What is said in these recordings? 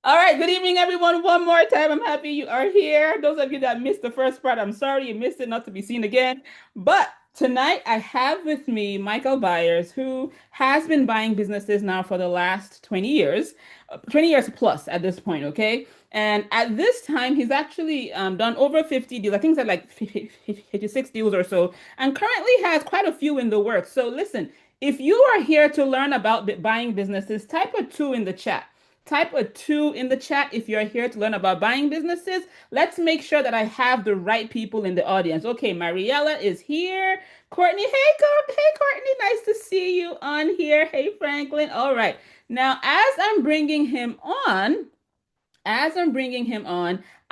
All right, good evening, everyone. One more time. I'm happy you are here. Those of you that missed the first part, I'm sorry you missed it, not to be seen again. But tonight I have with me Michael Byars, who has been buying businesses now for the last 20 years, 20 years plus at this point, okay? And at this time, he's actually done over 50 deals. I think it's at like 56 deals or so, and currently has quite a few in the works. So listen, if you are here to learn about buying businesses, type a two in the chat. Type a two in the chat if you're here to learn about buying businesses. Let's make sure that I have the right people in the audience. Okay, Mariella is here. Courtney, hey Courtney, nice to see you on here. Hey Franklin. All right. Now, as I'm bringing him on, I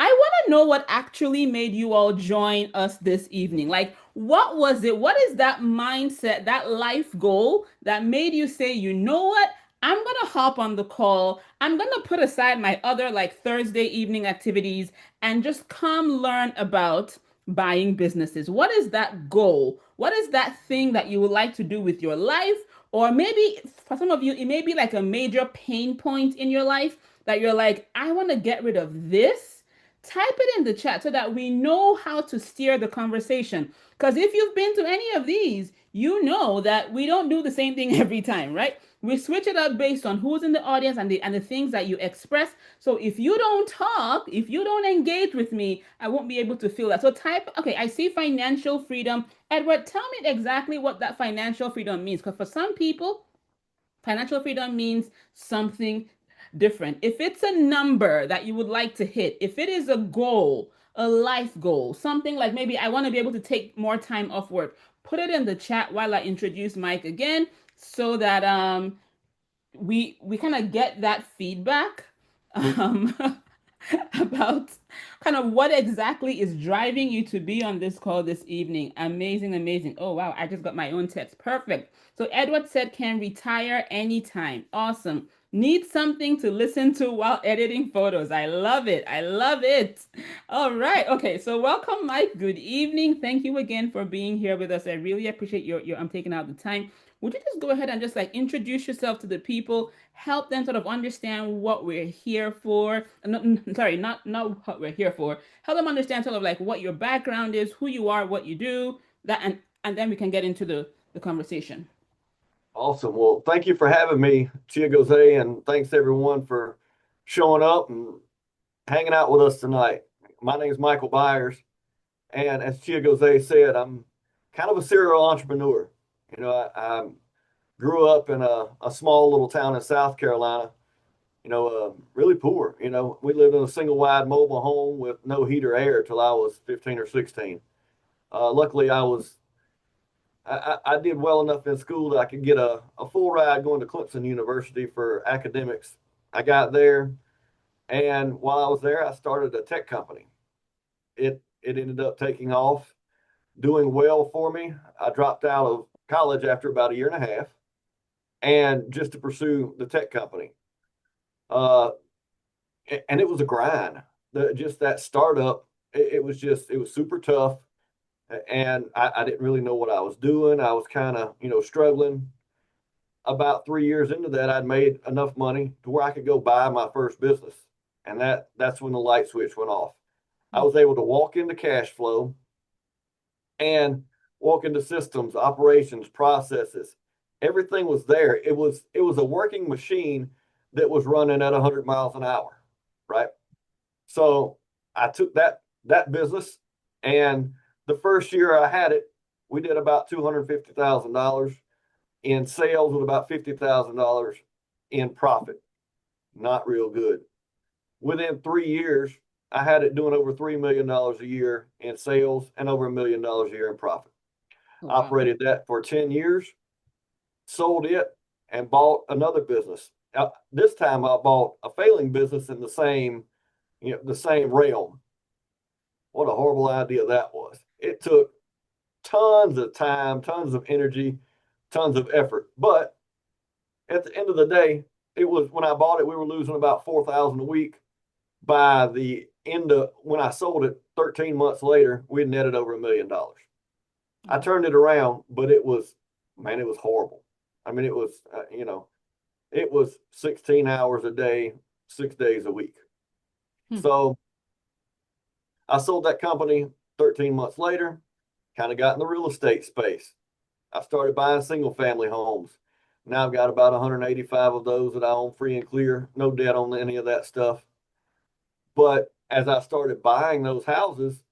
want to know what actually made you all join us this evening. Like, what was it? What is that mindset, that life goal that made you say, you know what? I'm going to hop on the call. I'm going to put aside my other like Thursday evening activities and just come learn about buying businesses. What is that goal? What is that thing that you would like to do with your life? Or maybe for some of you, it may be like a major pain point in your life that you're like, I want to get rid of this. Type it in the chat so that we know how to steer the conversation. Because if you've been to any of these, you know that we don't do the same thing every time, right? We switch it up based on who's in the audience and the things that you express. So if you don't talk, if you don't engage with me, I won't be able to feel that. So type, okay, I see financial freedom. Edward, tell me exactly what that financial freedom means. Because for some people, financial freedom means something different. If it's a number that you would like to hit, if it is a goal, a life goal, something like maybe I want to be able to take more time off work, put it in the chat while I introduce Mike again so that we kind of get that feedback um, about kind of what exactly is driving you to be on this call this evening. Amazing, amazing. Oh, wow. I just got my own text. Perfect. So Edward said can retire anytime. Awesome. Need something to listen to while editing photos. I love it. I love it. All right. Okay. So welcome, Mike. Good evening. Thank you again for being here with us. I really appreciate your taking out the time. Would you just go ahead and just like introduce yourself to the people, help them sort of understand what we're here for? No, sorry, not what we're here for. Help them understand sort of like what your background is, who you are, what you do, that and then we can get into the conversation. Awesome. Well, thank you for having me, Chia Jose, and thanks everyone for showing up and hanging out with us tonight. My name is Michael Byars, and as Chia Jose said, I'm kind of a serial entrepreneur. I grew up in a small little town in South Carolina, really poor. We lived in a single wide mobile home with no heater air till I was 15 or 16. Luckily, I did well enough in school that I could get a full ride going to Clemson University for academics. I got there, and while I was there, I started a tech company. It ended up taking off, doing well for me. I dropped out of college after about a year and a half, and just to pursue the tech company. Uh, and it was a grind. Just that startup, it was super tough, and I didn't really know what I was doing. I was kind of struggling. About 3 years into that, I'd made enough money to where I could go buy my first business, and that's when the light switch went off. I was able to walk into Cashflow and walk into systems, operations, processes. Everything was there. It was a working machine that was running at 100 miles an hour, right? So I took that business, and the first year I had it, we did about $250,000 in sales with about $50,000 in profit. Not real good. Within 3 years, I had it doing over $3 million a year in sales and over $1 million a year in profit. Oh, wow. Operated that for 10 years, sold it, and bought another business. This time I bought a failing business in the same realm. What a horrible idea that was. It took tons of time, tons of energy, tons of effort. But at the end of the day, it was when I bought it, we were losing about 4,000 a week. By the end of when I sold it 13 months later, we had netted over $1 million. I turned it around, but man, it was horrible. I mean, it was 16 hours a day, 6 days a week. Hmm. So I sold that company 13 months later, kind of got in the real estate space. I started buying single family homes. Now I've got about 185 of those that I own free and clear, no debt on any of that stuff. But as I started buying those houses,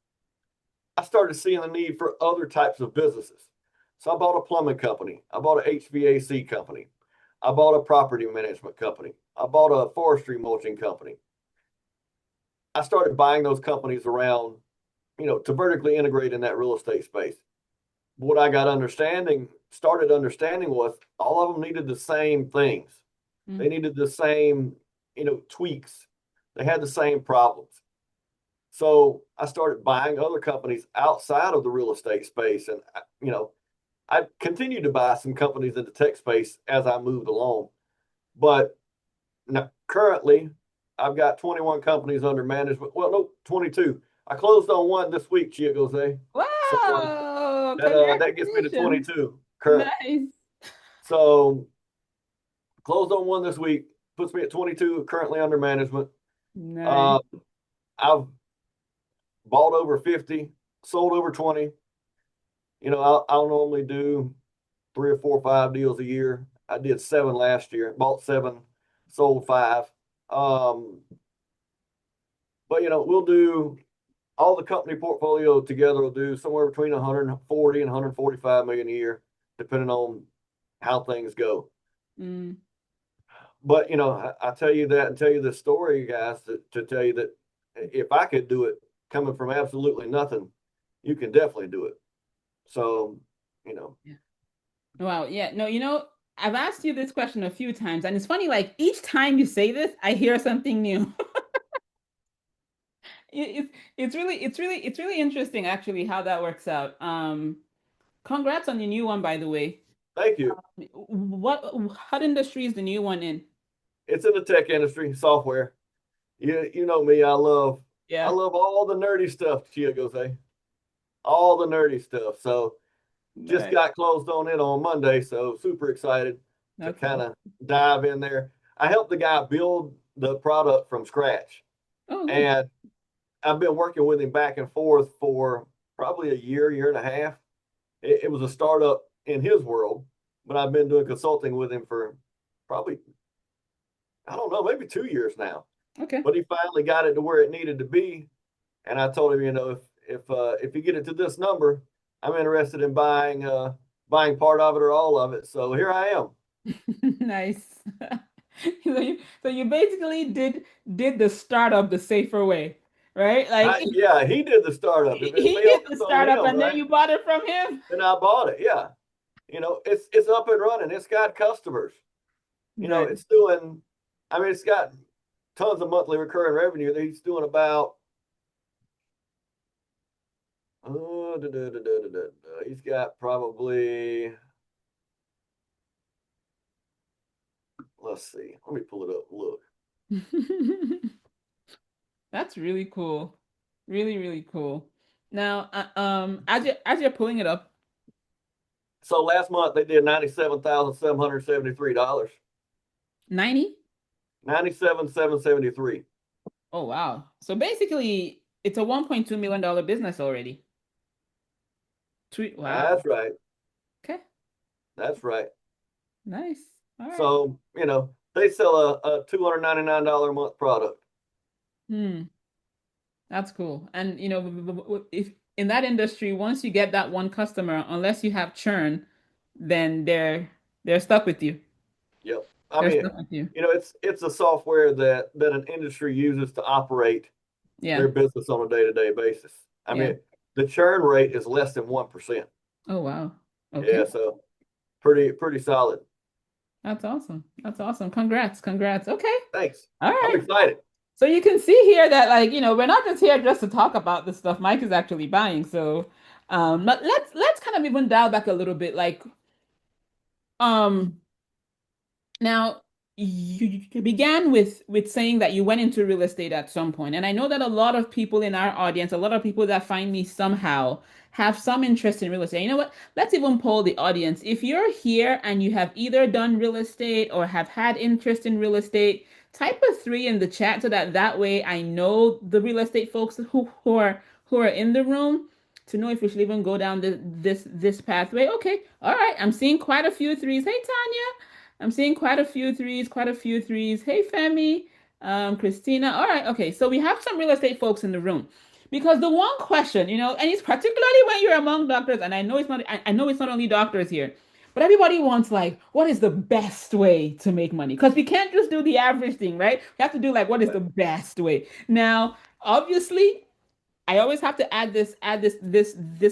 I started seeing the need for other types of businesses. So I bought a plumbing company. I bought an HVAC company. I bought a property management company. I bought a forestry mulching company. I started buying those companies around, to vertically integrate in that real estate space. What I started understanding was all of them needed the same things. They Hmm. needed the same, tweaks. They had the same problems. So I started buying other companies outside of the real estate space. And, I continued to buy some companies in the tech space as I moved along. But now, currently, I've got 21 companies under management. Well, no, 22. I closed on one this week, Chia Jose. So Wow, that gets me to congratulations. 22 current. Nice. So closed on one this week, puts me at 22 currently under management. Nice. Uh, I've bought over 50, sold over 20. I'll normally do 3 or 4 or 5 deals a year. I did 7 last year, bought 7, sold 5. Um, but we'll do all the company portfolio together will do somewhere between 140 and 145 million a year, depending on how things go. Mm. But I tell you that and tell you this story, guys, to tell you that if I could do it coming from absolutely nothing, you can definitely do it. So, you know, Yeah. Wow. Yeah. No, I've asked you this question a few times, and it's funny, like each time you say this, I hear something new. It's really interesting actually how that works out. Congrats on your new one, by the way. thank you. What industry is the new one in? It's in the tech industry, software. You know me. I Yeah. love all the nerdy stuff. Chia goes, hey, all the nerdy stuff. So just Nice. got closed on it on Monday. So super excited to That's kind awesome. of dive in there. I helped the guy build the product from scratch, Oh, nice. and I've been working with him back and forth for probably a year and a half. It was a startup in his world, but I've been doing consulting with him for probably, I don't know, maybe 2 years now. Okay. But he finally got it to where it needed to be. And I told him, if you get it to this number, I'm interested in buying part of it or all of it. So here I am. Nice. So you basically did the startup the safer way, right? Like Yeah, he did the startup. If it he did failed, the it's on startup him, and then right? you bought it from him. And I bought it. Yeah, it's up and running. It's got customers. Nice. It's doing. I mean, it's got tons of monthly recurring revenue. He's doing about. He's got probably. Let's see. Let me pull it up. Look. That's really cool. Really, really cool. Now, as you're pulling it up, So last month they did $97,773. 90? 97,773. Oh, wow. So basically, it's a $1.2 million business already. Wow. That's right. Okay. That's right. Nice. All right. So, they sell a $299 a month product. Hmm. That's cool. And if in that industry, once you get that one customer, unless you have churn, then they're stuck with you. Yep. I They're mean, stuck with you. it's a software that an industry uses to operate Yeah. their business on a day-to-day basis. I Yeah. mean, the churn rate is less than 1%. Oh, wow. Okay. Yeah, so pretty solid. That's awesome. That's awesome. Congrats. Congrats. Okay. Thanks. All I'm right. excited. So you can see here that we're not just here just to talk about this stuff. Mike is actually buying. So but let's kind of even dial back a little bit. Um now you began with saying that you went into real estate at some point, and I know that a lot of people in our audience, a lot of people that find me somehow have some interest in real estate. You know what? Let's even poll the audience. If you're here and you have either done real estate or have had interest in real estate, type a three in the chat so that way I know the real estate folks who are in the room to know if we should even go down this pathway. Okay, all right. I'm seeing quite a few threes. Hey, Tanya. I'm seeing quite a few threes, quite a few threes. Hey, Femi, Christina. All right, okay. So we have some real estate folks in the room. Because the one question, and it's particularly when you're among doctors, and I know it's not only doctors here, but everybody wants like, what is the best way to make money? Because we can't just do the average thing, right? We have to do like, what is the best way? Now, obviously, I always have to add this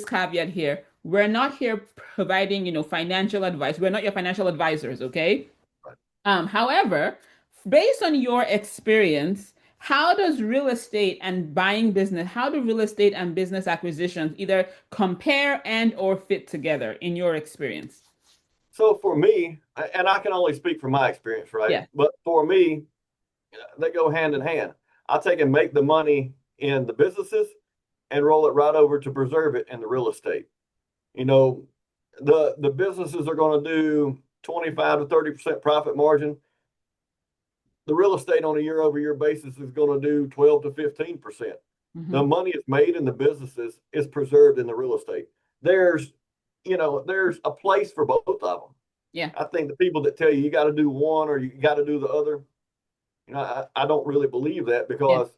caveat here. We're not here providing, financial advice. We're not your financial advisors, okay? Right. However, based on your experience, how does real estate and buying business, how do real estate and business acquisitions either compare and or fit together in your experience? So for me, and I can only speak from my experience, right? Yeah. But for me, they go hand in hand. I take and make the money in the businesses and roll it right over to preserve it in the real estate. You know, the businesses are going to do 25 to 30% profit margin. The real estate on a year over year basis is going to do 12 to 15%. The Hmm. money is made in the businesses is preserved in the real estate. There's, there's a place for both of them. Yeah. I think the people that tell you got to do one or you got to do the other, I don't really believe that Yeah. because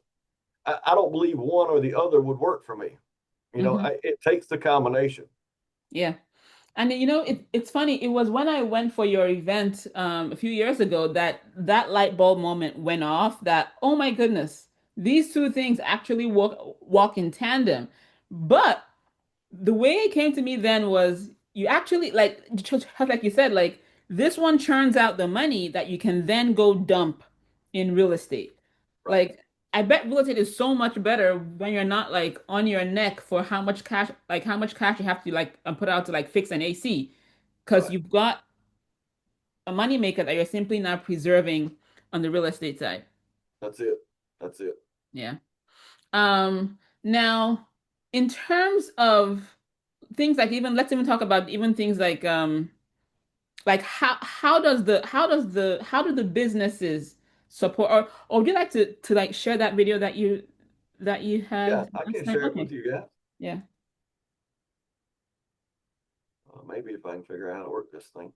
I don't believe one or the other would work for me. Hmm. It takes the combination. Yeah. And it's funny. It was when I went for your event a few years ago that that light bulb moment went off. That oh my goodness, these two things actually walk in tandem. But the way it came to me then was you actually just like you said, like this one churns out the money that you can then go dump in real estate. Right. Like I bet real estate is so much better when you're not like on your neck for how much cash you have to like put out to like fix an AC because Right. you've got a money maker that you're simply not preserving on the real estate side. That's it. That's it. Yeah. Now in terms of things like even let's even talk about even things like how do the businesses support or would you like to like share that video that you Yeah, had I last can time? share it with Okay. you guys. Yeah. Maybe if I can figure out how to work this thing.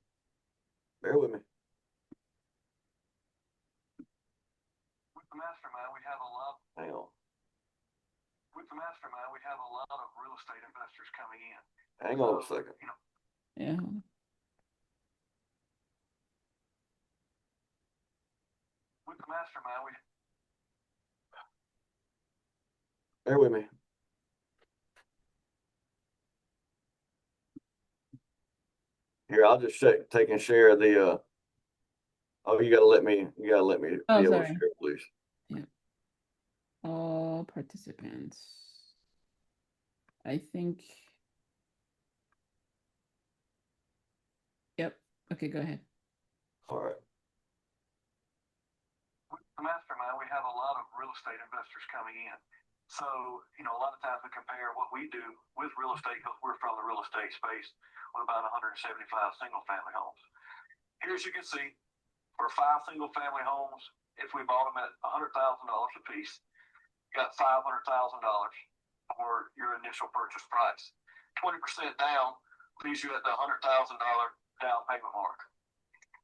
Bear with me. With the mastermind, we have a lot. Hang on. With the mastermind, we have a lot of real estate investors coming in. Hang on a second. Yeah. With the mastermind, we bear with me. Here, I'll just take and share the oh, you gotta let me be Oh, able to sorry. share it, please. Yeah. All participants. I think. Yep. Okay, go ahead. All right. With the mastermind, we have a lot of real estate investors coming in. So, a lot of times we compare what we do with real estate because we're from the real estate space with about 175 single family homes. Here, as you can see, for 5 single family homes, if we bought them at $100,000 a piece, you got $500,000 for your initial purchase price. 20% down leaves you at the $100,000 down payment mark.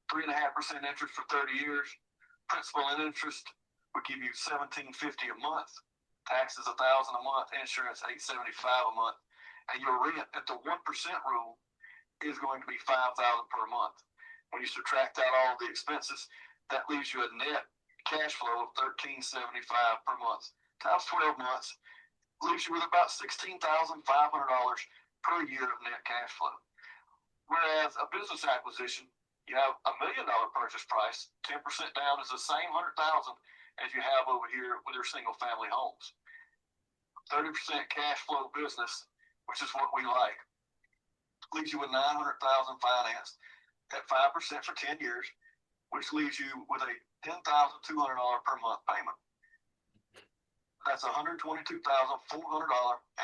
3.5% interest for 30 years. Principal and interest would give you $1,750 a month. Taxes $1,000 a month. Insurance $875 a month. And your rent at the 1% rule is going to be $5,000 per month. When you subtract out all the expenses, that leaves you a net cash flow of $1,375 per month. Times 12 months leaves you with about $16,500 per year of net cash flow. Whereas a business acquisition, you have $1 million purchase price, 10% down is the same 100,000 as you have over here with your single family homes. 30% cash flow business, which is what we like, leaves you with 900,000 financed at 5% for 10 years which leaves you with a $10,200 per month payment. That's $122,400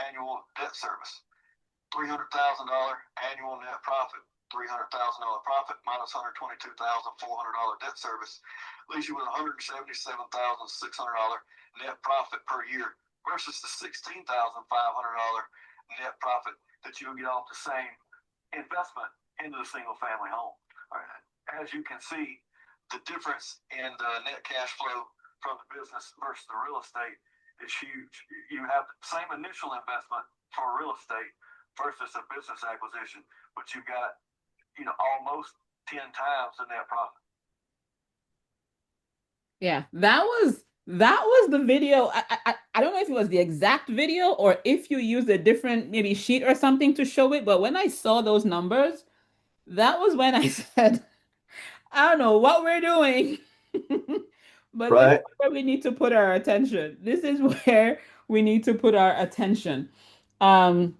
annual debt service. $300,000 annual net profit. $300,000 profit minus $122,400 debt service leaves you with $177,600 net profit per year versus the $16,500 net profit that you'll get off the same investment into the single family home. All right. As you can see, the difference in the net cash flow from the business versus the real estate is huge. You have the same initial investment for real estate versus a business acquisition, but you've got, almost 10 times the net profit. Yeah, that was the video. I don't know if it was the exact video or if you used a different maybe sheet or something to show it, but when I saw those numbers, that was when I said, I don't know what we're doing, but this is Right. where we need to put our attention. This is where we need to put our attention. Um,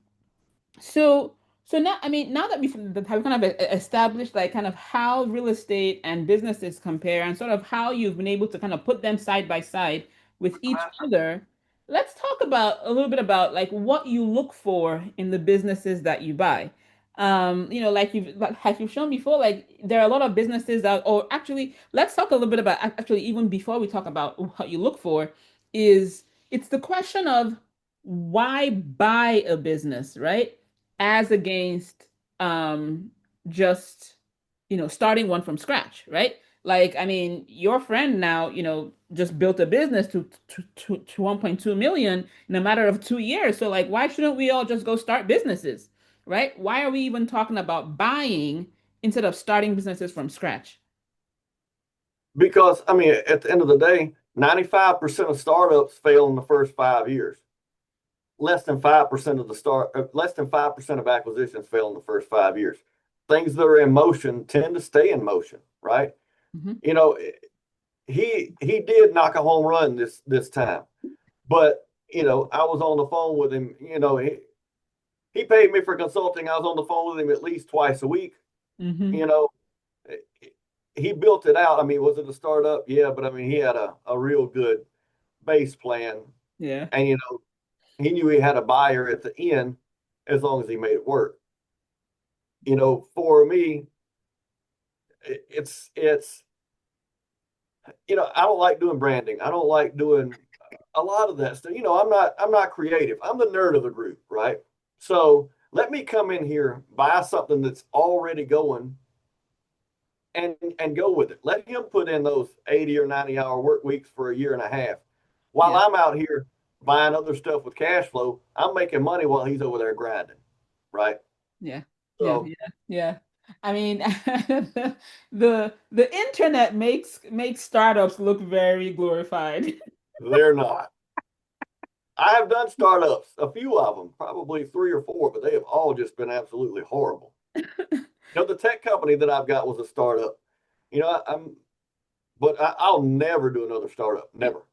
so, so now, I mean, now that we've kind of established like kind of how real estate and businesses compare and sort of how you've been able to kind of put them side by side with each other, let's talk about a little bit about like what you look for in the businesses that you buy. Like you've shown before, like there are a lot of businesses that, or actually, let's talk a little bit about actually even before we talk about what you look for, is it's the question of why buy a business, right? As against just starting one from scratch, right? Like, I mean, your friend now, just built a business to 1.2 million in a matter of 2 years. So like, why shouldn't we all just go start businesses, right? Why are we even talking about buying instead of starting businesses from scratch? Because, I mean, at the end of the day, 95% of startups fail in the first 5 years. Less than 5% of acquisitions fail in the first 5 years. Things that are in motion tend to stay in motion, right? Hmm. You know, he did knock a home run this time, but I was on the phone with him. He paid me for consulting. I was on the phone with him at least twice a week. Hmm. You know, he built it out. I mean, was it a startup? Yeah, but I mean, he had a real good base plan, Yeah. and he knew he had a buyer at the end as long as he made it work. For me, it's I don't like doing branding. I don't like doing a lot of that stuff. I'm not creative. I'm the nerd of the group, right? So let me come in here, buy something that's already going, and go with it. Let him put in those 80 or 90-hour work weeks for a year and a half. While Yeah. I'm out here buying other stuff with cash flow, I'm making money while he's over there grinding, right? Yeah. Yeah. So Yeah. Yeah. I mean, the internet makes startups look very glorified. they're not. I have done startups, a few of them, probably three or four, but they have all just been absolutely horrible. The tech company that I've got was a startup. I'll never do another startup. Never,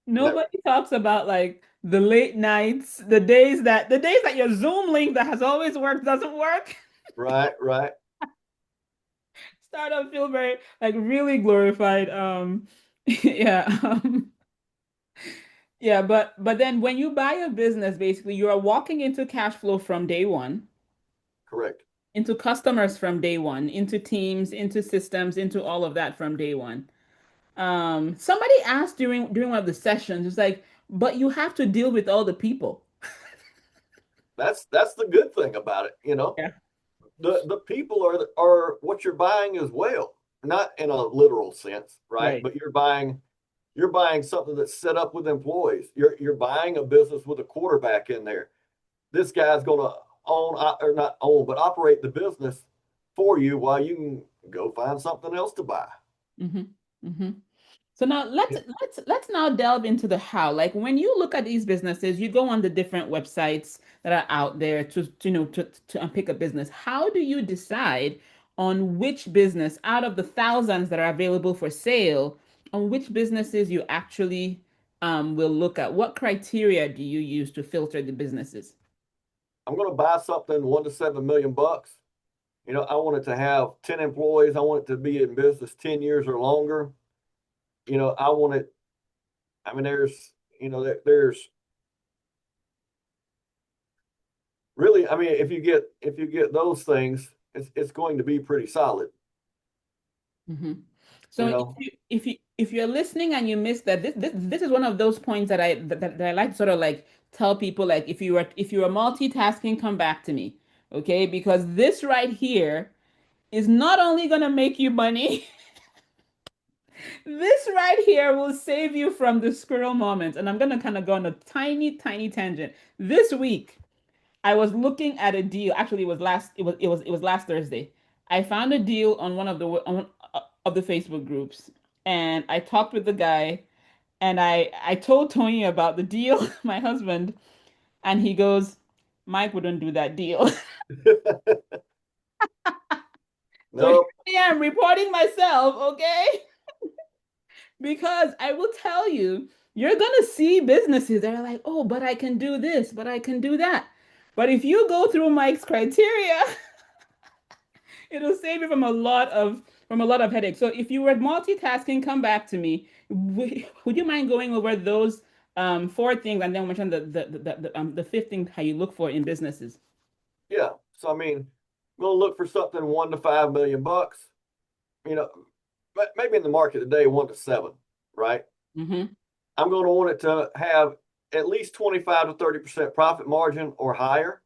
never. Nobody talks about like the late nights, the days that your Zoom link that has always worked doesn't work. Right, right. Startup feel very like really glorified. Yeah. Yeah, but then when you buy a business, basically you are walking into cash flow from day one, Correct. into customers from day one, into teams, into systems, into all of that from day one. Somebody asked during one of the sessions, it's like, but you have to deal with all the people. That's the good thing about it. Yeah. The people are what you're buying as well, not in a literal sense, right? Right. But you're buying something that's set up with employees. You're buying a business with a quarterback in there. This guy's going to own or not own, but operate the business for you while you can go find something else to buy. Hmm. Hmm. So now let's now delve into the how. Like when you look at these businesses, you go on the different websites that are out there to unpick a business. How do you decide on which business out of the thousands that are available for sale, on which businesses you actually will look at? What criteria do you use to filter the businesses? I'm going to buy something 1 to 7 million bucks. I want it to have 10 employees. I want it to be in business 10 years or longer. I want it, I mean, there's really, I mean, if you get those things, it's going to be pretty solid, Hmm. So you know. if you're listening and you missed that, this is one of those points that that I like to sort of like tell people, like, if you are multitasking, come back to me, okay? Because this right here is not only gonna make you money, this right here will save you from the squirrel moment. And I'm gonna kind of go on a tiny, tiny tangent. This week, I was looking at a deal. Actually, it was last Thursday. I found a deal on one of of the Facebook groups, and I talked with the guy, and I told Tony about the deal, my husband, and he goes, "Mike wouldn't do that deal." So Nope. here I am reporting myself, okay? Because I will tell you, you're gonna see businesses that are like, "Oh, but I can do this, but I can do that." But if you go through Mike's criteria, it'll save you from a lot of headaches. So if you were multitasking, come back to me. Would you mind going over those four things, and then mention the fifth thing, how you look for in businesses? Yeah. So I mean, I'm gonna look for something 1 to 5 million bucks. You know, but maybe in the market today, 1 to 7, right? Mm-hmm. I'm going to want it to have at least 25 to 30% profit margin or higher.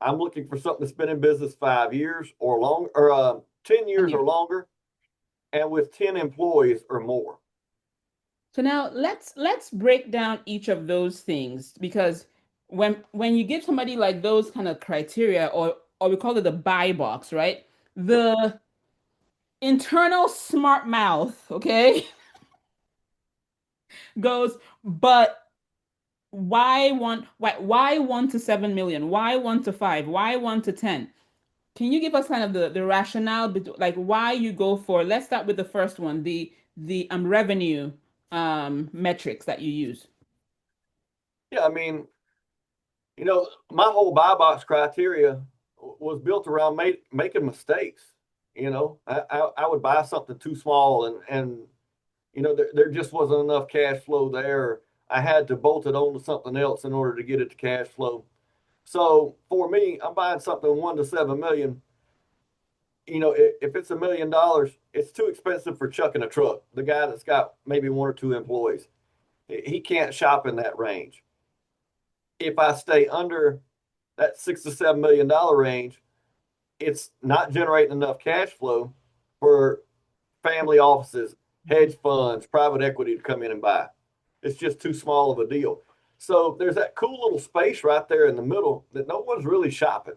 I'm looking for something that's been in business 5 years or longer, or 10 And years you. or longer, and with 10 employees or more. So now let's break down each of those things, because when you give somebody like those kind of criteria, or we call it the buy box, right? Yep. The internal smart mouth, okay, goes, but why 1 to 7 million? Why 1 to 5? Why 1 to 10? Can you give us kind of the rationale, like why you go for, let's start with the first one, the revenue metrics that you use. Yeah, I mean, my whole buy box criteria was built around making mistakes. I would buy something too small, and there just wasn't enough cash flow there. I had to bolt it onto something else in order to get it to cash flow. So for me, I'm buying something 1 to 7 million. If it's $1 million, it's too expensive for chucking a truck. The guy that's got maybe one or two employees, he can't shop in that range. If I stay under that $6 to $7 million range, it's not generating enough cash flow for family offices, hedge funds, private equity to come in and buy. It's just too small of a deal. So there's that cool little space right there in the middle that no one's really shopping.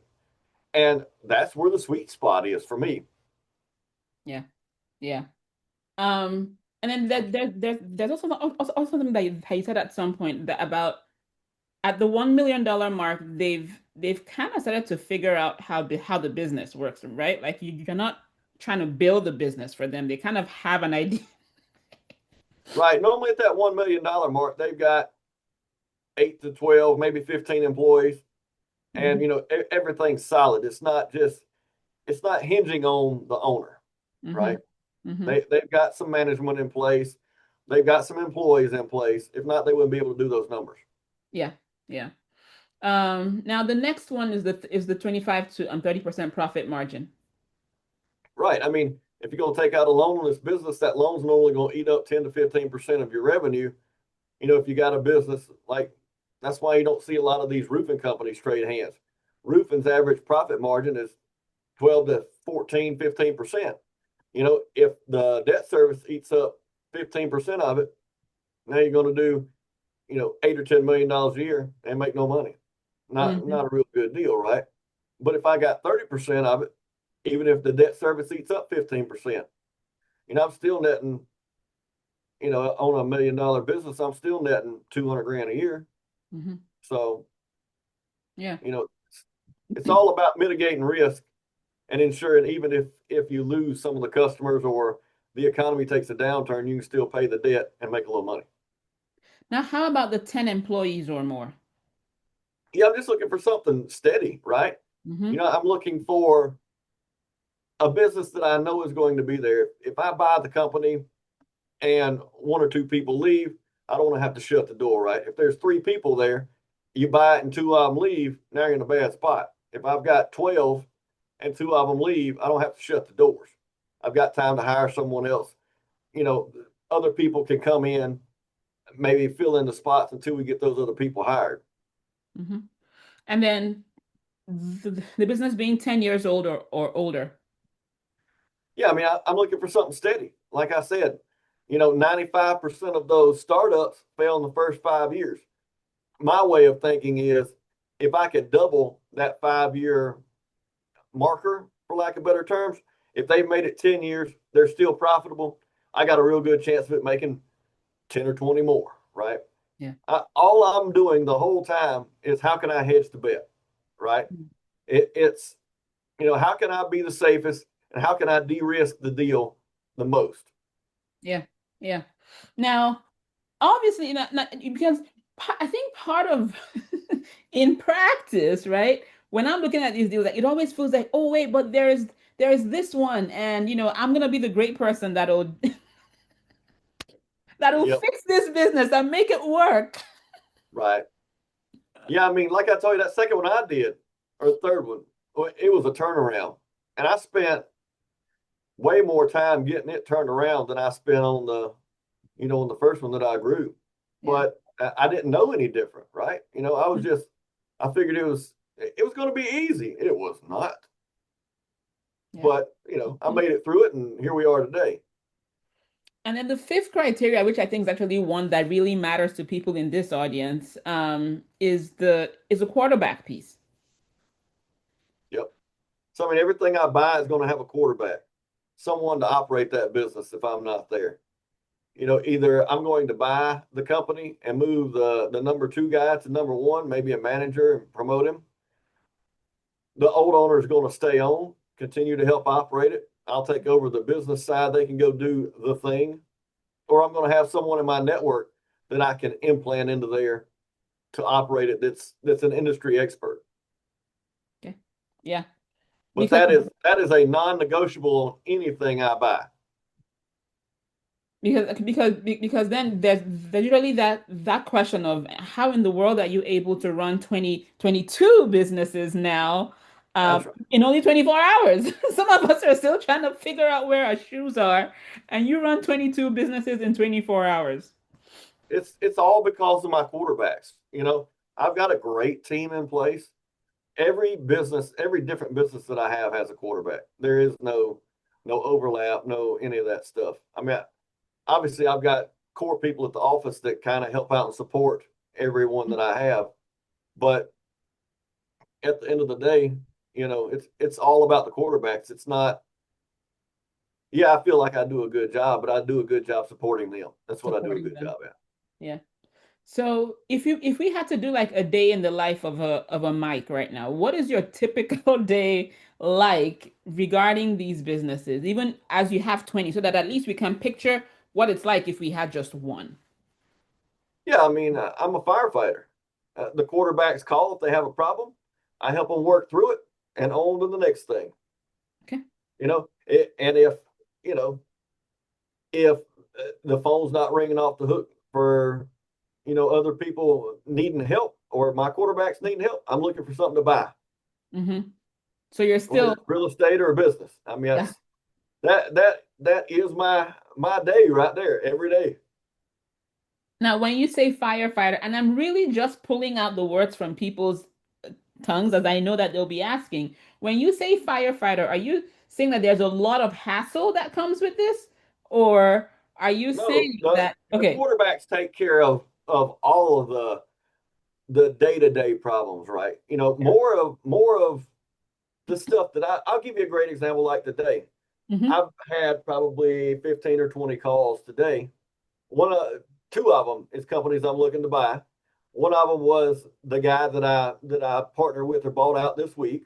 And that's where the sweet spot is for me. Yeah, yeah. And then there's also something that that you said at some point, that about at the $1 million mark, they've kind of started to figure out how the business works, right? Like you're not trying to build the business for them. They kind of have an idea. Right. Normally at that $1 million mark, they've got 8 to 12, maybe 15 employees, and Hmm. everything's solid. It's not hinging on the owner, Hmm. right? Hmm. They've got some management in place, they've got some employees in place. If not, they wouldn't be able to do those numbers. Yeah, yeah. Now the next one is the 25 to 30% profit margin. Right. I mean, if you're going to take out a loan on this business, that loan's normally going to eat up 10 to 15% of your revenue. If you got a business like, that's why you don't see a lot of these roofing companies trade hands. Roofing's average profit margin is 12 to 14, 15%. If the debt service eats up 15% of it, now you're going to do, 8 or $10 million a year and make no money. Not Hmm. a real good deal, right? But if I got 30% of it, even if the debt service eats up 15%, I'm still netting, on $1 million business, I'm still netting 200 grand a year. Hmm. So, Yeah. you know, it's all about mitigating risk and ensuring even if you lose some of the customers or the economy takes a downturn, you can still pay the debt and make a little money. Now, how about the 10 employees or more? Yeah, I'm just looking for something steady, right? Hmm. I'm looking for. a business that I know is going to be there. If I buy the company and one or two people leave, I don't want to have to shut the door, right? If there's three people there, you buy it and two of them leave, now you're in a bad spot. If I've got 12 and two of them leave, I don't have to shut the doors. I've got time to hire someone else. You know, other people can come in, maybe fill in the spots until we get those other people hired. Hmm. And then the business being 10 years old or older. Yeah, I mean, I'm looking for something steady. Like I said, 95% of those startups fail in the first 5 years. My way of thinking is if I could double that 5 year marker, for lack of better terms, if they've made it 10 years, they're still profitable. I got a real good chance of it making 10 or 20 more, right? Yeah. All I'm doing the whole time is how can I hedge the bet, right? It's, how can I be the safest and how can I de risk the deal the most? Yeah. Yeah. Now, obviously, because I think part of in practice, right? When I'm looking at these deals, like, it always feels like, oh wait, but there's this one, and I'm gonna be the great person that'll that'll Yep, fix this business and make it work. right. Yeah, I mean, like I told you, that second one I did, or the third one, it was a turnaround. And I spent way more time getting it turned around than I spent on the first one that I grew. Yeah. But I didn't know any different, right? I figured it was going to be easy. It was not. Yeah. But, I made it through it and here we are today. And then the fifth criteria, which I think is actually one that really matters to people in this audience, is the quarterback piece. Yep. So, I mean, everything I buy is going to have a quarterback, someone to operate that business if I'm not there. Either I'm going to buy the company and move the number two guy to number one, maybe a manager and promote him. The old owner is going to stay on, continue to help operate it. I'll take over the business side. They can go do the thing, or I'm going to have someone in my network that I can implant into there to operate it. That's an industry expert. Okay. Yeah. But Because that is a non-negotiable on anything I buy. because then there's usually that question of how in the world are you able to run 22 businesses now That's right. in only 24 hours? Some of us are still trying to figure out where our shoes are, and you run 22 businesses in 24 hours. It's all because of my quarterbacks. I've got a great team in place. Every different business that I have has a quarterback. There is no overlap, no any of that stuff. I mean, obviously I've got core people at the office that kind of help out and support everyone that I have. But at the end of the day, it's all about the quarterbacks. It's not, yeah, I feel like I do a good job, but I do a good job supporting them. That's what I do a Supporting good them. job at. Yeah. So if we had to do like a day in the life of a Mike right now, what is your typical day like regarding these businesses, even as you have 20, so that at least we can picture what it's like if we had just one? Yeah, I mean, I'm a firefighter. The quarterbacks call if they have a problem. I help them work through it and on to the next thing. Okay. And you know, if the phone's not ringing off the hook for, other people needing help or my quarterbacks needing help, I'm looking for something to buy, Mm-hmm. So you're whether still, it's real estate or a business. I mean, yeah. that is my day right there every day. Now, when you say firefighter, and I'm really just pulling out the words from people's tongues, as I know that they'll be asking, when you say firefighter, are you saying that there's a lot of hassle that comes with this? Or are you No, saying the that, the okay, quarterbacks take care of all of the day-to-day problems, right? yeah. More of the stuff that I'll give you a great example like today. Mm-hmm. I've had probably 15 or 20 calls today. Two of them is companies I'm looking to buy. One of them was the guy that I partner with or bought out this week.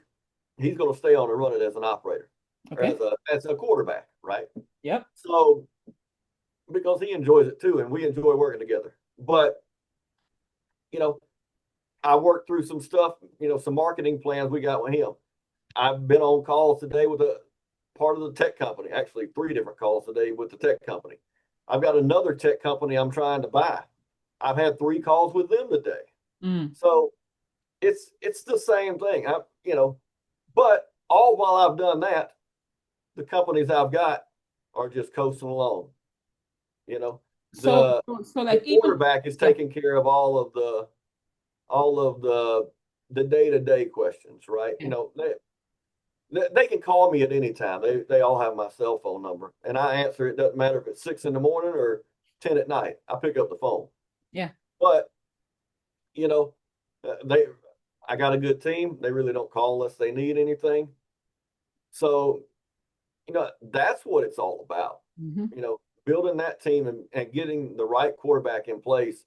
He's going to stay on and run it as an operator or Okay. as a quarterback, right? Yep. So because he enjoys it too, and we enjoy working together. But you know, I worked through some stuff, some marketing plans we got with him. I've been on calls today with part of the tech company, actually 3 different calls today with the tech company. I've got another tech company I'm trying to buy. I've had 3 calls with them today. Mm. So it's the same thing. But all while I've done that, the companies I've got are just coasting along. You know, So, the so the like even quarterback is yeah, taking care of all of the day-to-day questions, right? yeah. They can call me at any time. They all have my cell phone number, and I answer. It doesn't matter if it's 6 in the morning or 10 at night. I pick up the phone. Yeah. But you know, they I got a good team. They really don't call unless they need anything. So that's what it's all about. Hmm. Building that team and getting the right quarterback in place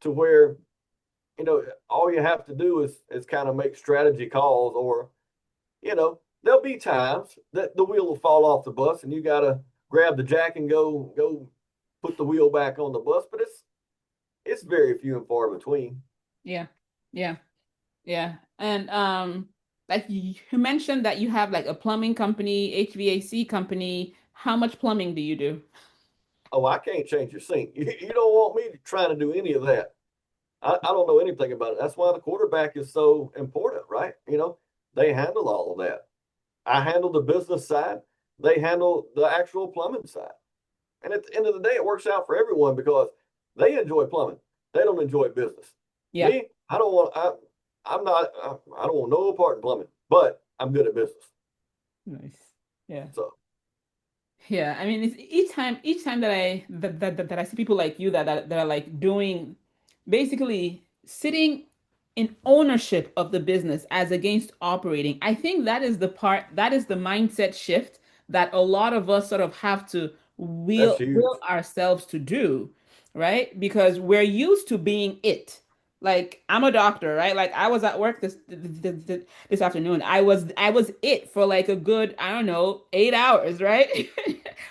to where all you have to do is kind of make strategy calls, or there'll be times that the wheel will fall off the bus and you got to grab the jack and go put the wheel back on the bus, but it's very few and far between. Yeah. Yeah. Yeah. And like you mentioned that you have like a plumbing company, HVAC company. How much plumbing do you do? Oh, I can't change your sink. You don't want me trying to do any of that. I don't know anything about it. That's why the quarterback is so important, right? They handle all of that. I handle the business side. They handle the actual plumbing side. And at the end of the day, it works out for everyone because they enjoy plumbing. They don't enjoy business. Yeah. Me, I don't want. I'm not. I don't want no part in plumbing, but I'm good at business. Nice. Yeah. So Yeah, I mean, it's each time that I see people like you that are like doing basically sitting in ownership of the business as against operating. I think that is the mindset shift that a lot of us sort of have to that's will huge. ourselves to do, right? Because we're used to being it. Like I'm a doctor, right? Like I was at work this afternoon. I was it for like a good, I don't know, 8 hours, right?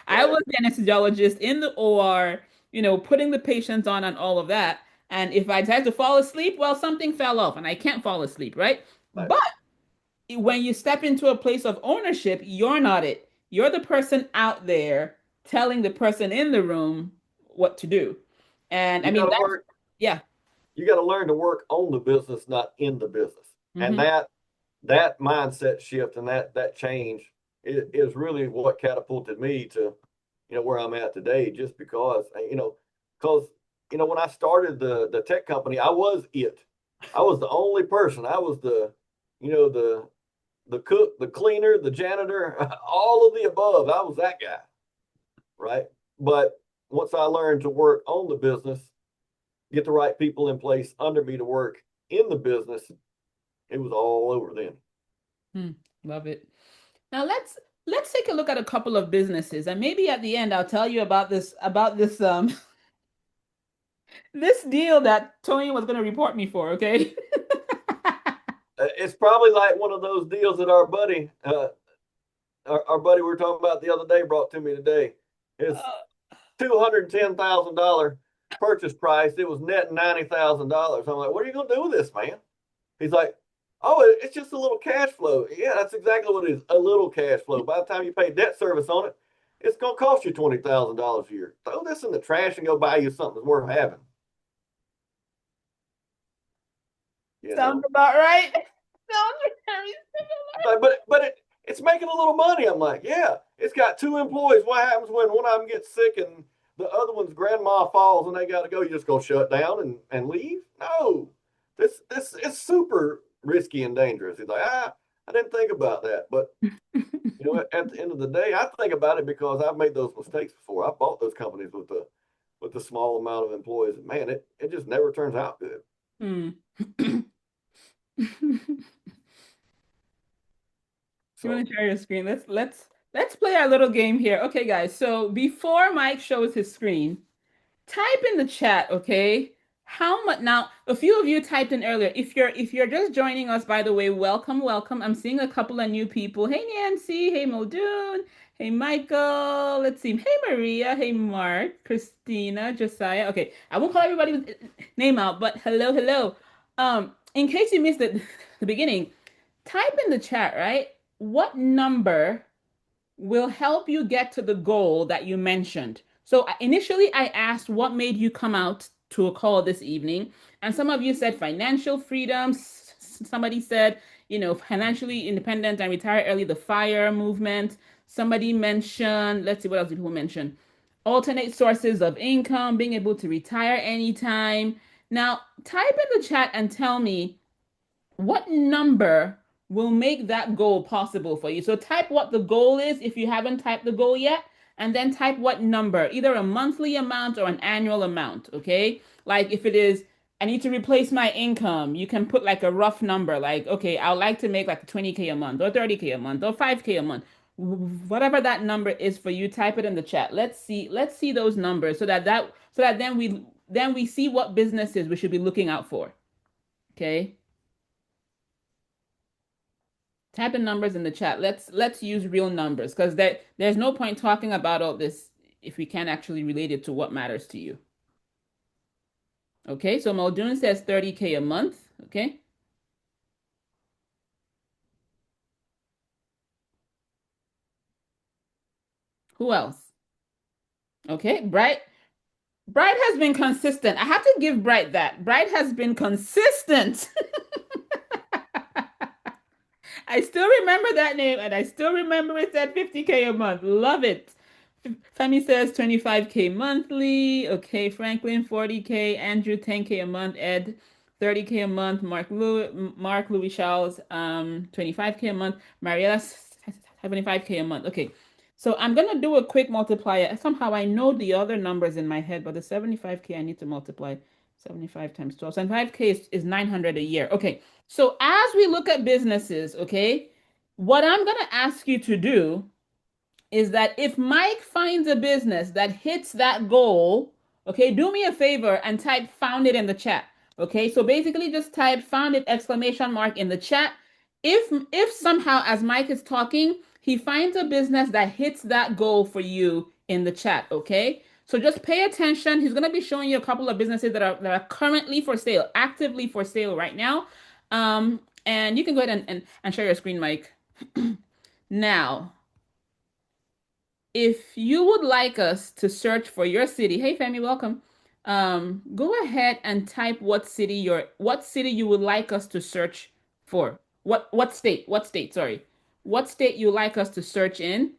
I Right. was the anesthesiologist in the OR, putting the patients on and all of that. And if I tried to fall asleep, well, something fell off and I can't fall asleep, right? Right. But when you step into a place of ownership, you're not it. You're the person out there telling the person in the room what to do. And I You mean, got to that's, work. yeah. You got to learn to work on the business, not in the business. And Hmm. that mindset shift and that change is really what catapulted me to where I'm at today. Just because when I started the tech company, I was it. I was the only person. I was the cook, the cleaner, the janitor, all of the above. I was that guy, right? But once I learned to work on the business, get the right people in place under me to work in the business, it was all over then. Hmm. Love it. Now let's take a look at a couple of businesses, and maybe at the end I'll tell you about this this deal that Tony was going to report me for. Okay. It's probably like one of those deals that our buddy we were talking about the other day brought to me today. It's $210,000 purchase price. It was net $90,000. I'm like, what are you gonna do with this, man? He's like, oh, it's just a little cash flow. Yeah, that's exactly what it is. A little cash flow. By the time you pay debt service on it, it's gonna cost you $20,000 a year. Throw this in the trash and go buy you something that's worth having. You Sounds know, about right. Sounds very like, but it's making a little money. I'm like, yeah, it's got 2 employees. What happens when one of them gets sick and the other one's grandma falls and they got to go? You just go shut down and leave? No, this is super risky and dangerous. He's like, I didn't think about that, but at the end of the day, I think about it because I've made those mistakes before. I bought those companies with the small amount of employees. Man, it just never turns out good. Hmm. You So want to share your screen? Let's play our little game here. Okay, guys. So before Mike shows his screen, type in the chat, okay? How much now? A few of you typed in earlier. If you're just joining us, by the way, welcome, welcome. I'm seeing a couple of new people. Hey Nancy, hey Muldoon, hey Michael. Let's see. Hey Maria, hey Mark, Christina, Josiah. Okay, I won't call everybody's name out, but hello, hello. In case you missed the beginning, type in the chat, right? What number will help you get to the goal that you mentioned. So initially, I asked what made you come out to a call this evening, and some of you said financial freedom. Somebody said, financially independent and retire early, the FIRE movement. Somebody mentioned, let's see, what else did people mention? Alternate sources of income, being able to retire anytime. Now, type in the chat and tell me what number will make that goal possible for you. So type what the goal is if you haven't typed the goal yet, and then type what number, either a monthly amount or an annual amount, okay? Like if it is, I need to replace my income, you can put like a rough number, like, okay, I would like to make like 20K a month or 30K a month or 5K a month. Whatever that number is for you, type it in the chat. Let's see those numbers so that then we see what businesses we should be looking out for. Okay? Type in numbers in the chat. Let's use real numbers because there's no point talking about all this if we can't actually relate it to what matters to you. Okay, so Muldoon says 30K a month. Okay. Who else? Okay, Bright. Bright has been consistent. I have to give Bright that. Bright has been consistent. I still remember that name and I still remember it at 50K a month. Love it. Femi says 25K monthly. Okay, Franklin 40K, Andrew 10K a month, Ed 30K a month, Mark Louis Charles 25K a month, Mariella 75K a month. Okay. So I'm gonna do a quick multiplier. Somehow I know the other numbers in my head, but the 75K I need to multiply 75 times 12. 75K is 900 a year. Okay. So as we look at businesses, okay, what I'm gonna ask you to do is that if Mike finds a business that hits that goal, okay, do me a favor and type found it in the chat. Okay, so basically just type found it exclamation mark in the chat. If somehow as Mike is talking, he finds a business that hits that goal for you in the chat, okay? So just pay attention. He's gonna be showing you a couple of businesses that are currently for sale, actively for sale right now. And you can go ahead and share your screen, Mike. Now, if you would like us to search for your city, hey Femi, welcome. Go ahead and type what city you would like us to search for. What state, sorry. What state you like us to search in?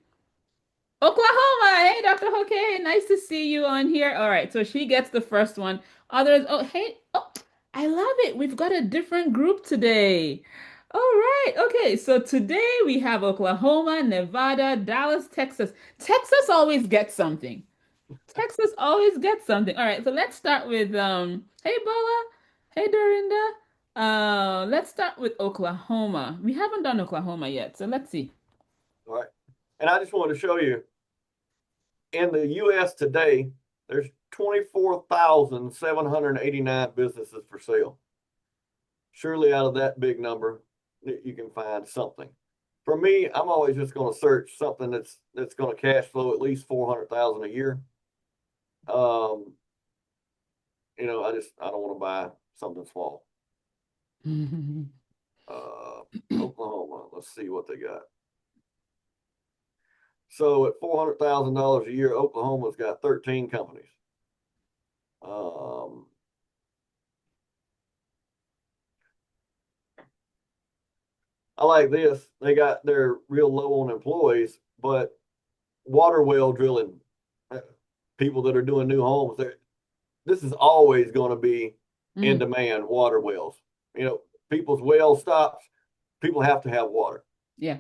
Oklahoma. Hey, Dr. Hoke, nice to see you on here. All right, so she gets the first one. Others, oh, hey, oh, I love it. We've got a different group today. All right, okay, so today we have Oklahoma, Nevada, Dallas, Texas. Texas always gets something. Texas always gets something. All right, so let's start with hey Bola, hey Dorinda. Let's start with Oklahoma. We haven't done Oklahoma yet, so let's see. All right. And I just wanted to show you in the US today, there's 24,789 businesses for sale. Surely out of that big number, you can find something. For me, I'm always just going to search something that's going to cash flow at least 400,000 a year. I don't want to buy something small. Oklahoma, let's see what they got. So at $400,000 a year, Oklahoma's got 13 companies. I like this. They're real low on employees, but water well drilling people that are doing new homes, this is always going to be in demand, water wells. People's well stops, people have to have water. Yeah.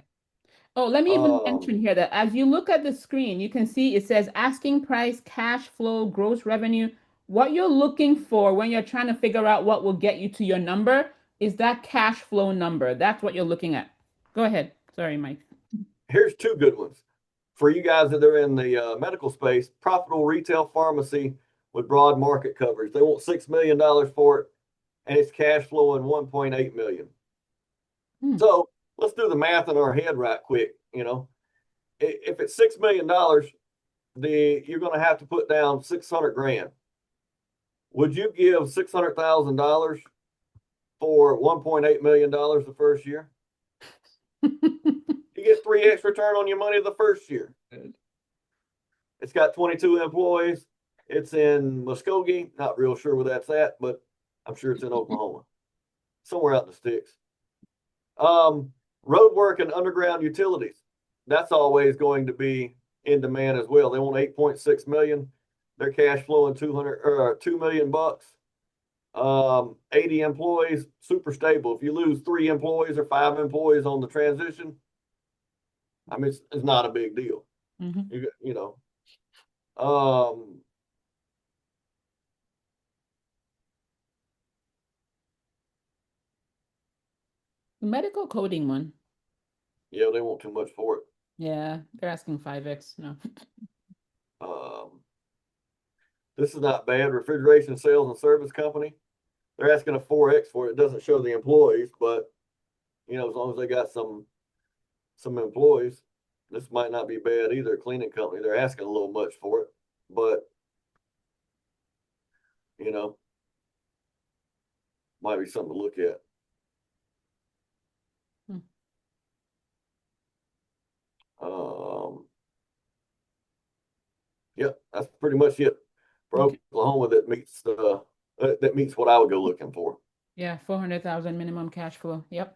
Oh, let me even mention here that as you look at the screen, you can see it says asking price, cash flow, gross revenue. What you're looking for when you're trying to figure out what will get you to your number is that cash flow number. That's what you're looking at. Go ahead. Sorry, Mike. Here's two good ones. For you guys that are in the medical space, profitable retail pharmacy with broad market coverage. They want $6 million for it, and it's cash flowing $1.8 million. So let's do the math in our head right quick. If it's $6 million, you're going to have to put down 600 grand. Would you give $600,000 for $1.8 million the first year? You get 3x return on your money the first year. It's got 22 employees. It's in Muskogee. Not real sure where that's at, but I'm sure it's in Oklahoma, somewhere out in the sticks. Road work and underground utilities. That's always going to be in demand as well. They want 8.6 million. Their cash flow in 200 or 2 million bucks. 80 employees, super stable. If you lose 3 employees or 5 employees on the transition, I mean, it's not a big deal. Mm-hmm. You know, um, The medical coding one. yeah, they want too much for it. Yeah, they're asking 5x. No. Um, this is not bad. Refrigeration sales and service company. They're asking a 4x for it. It doesn't show the employees, but you know, as long as they got some employees, this might not be bad either. Cleaning company. They're asking a little much for it, but you know, might be something to look at. Hmm. Um, yeah, that's pretty much it for Okay. Oklahoma that meets what I would go looking for. Yeah, 400,000 minimum cash flow. Yep.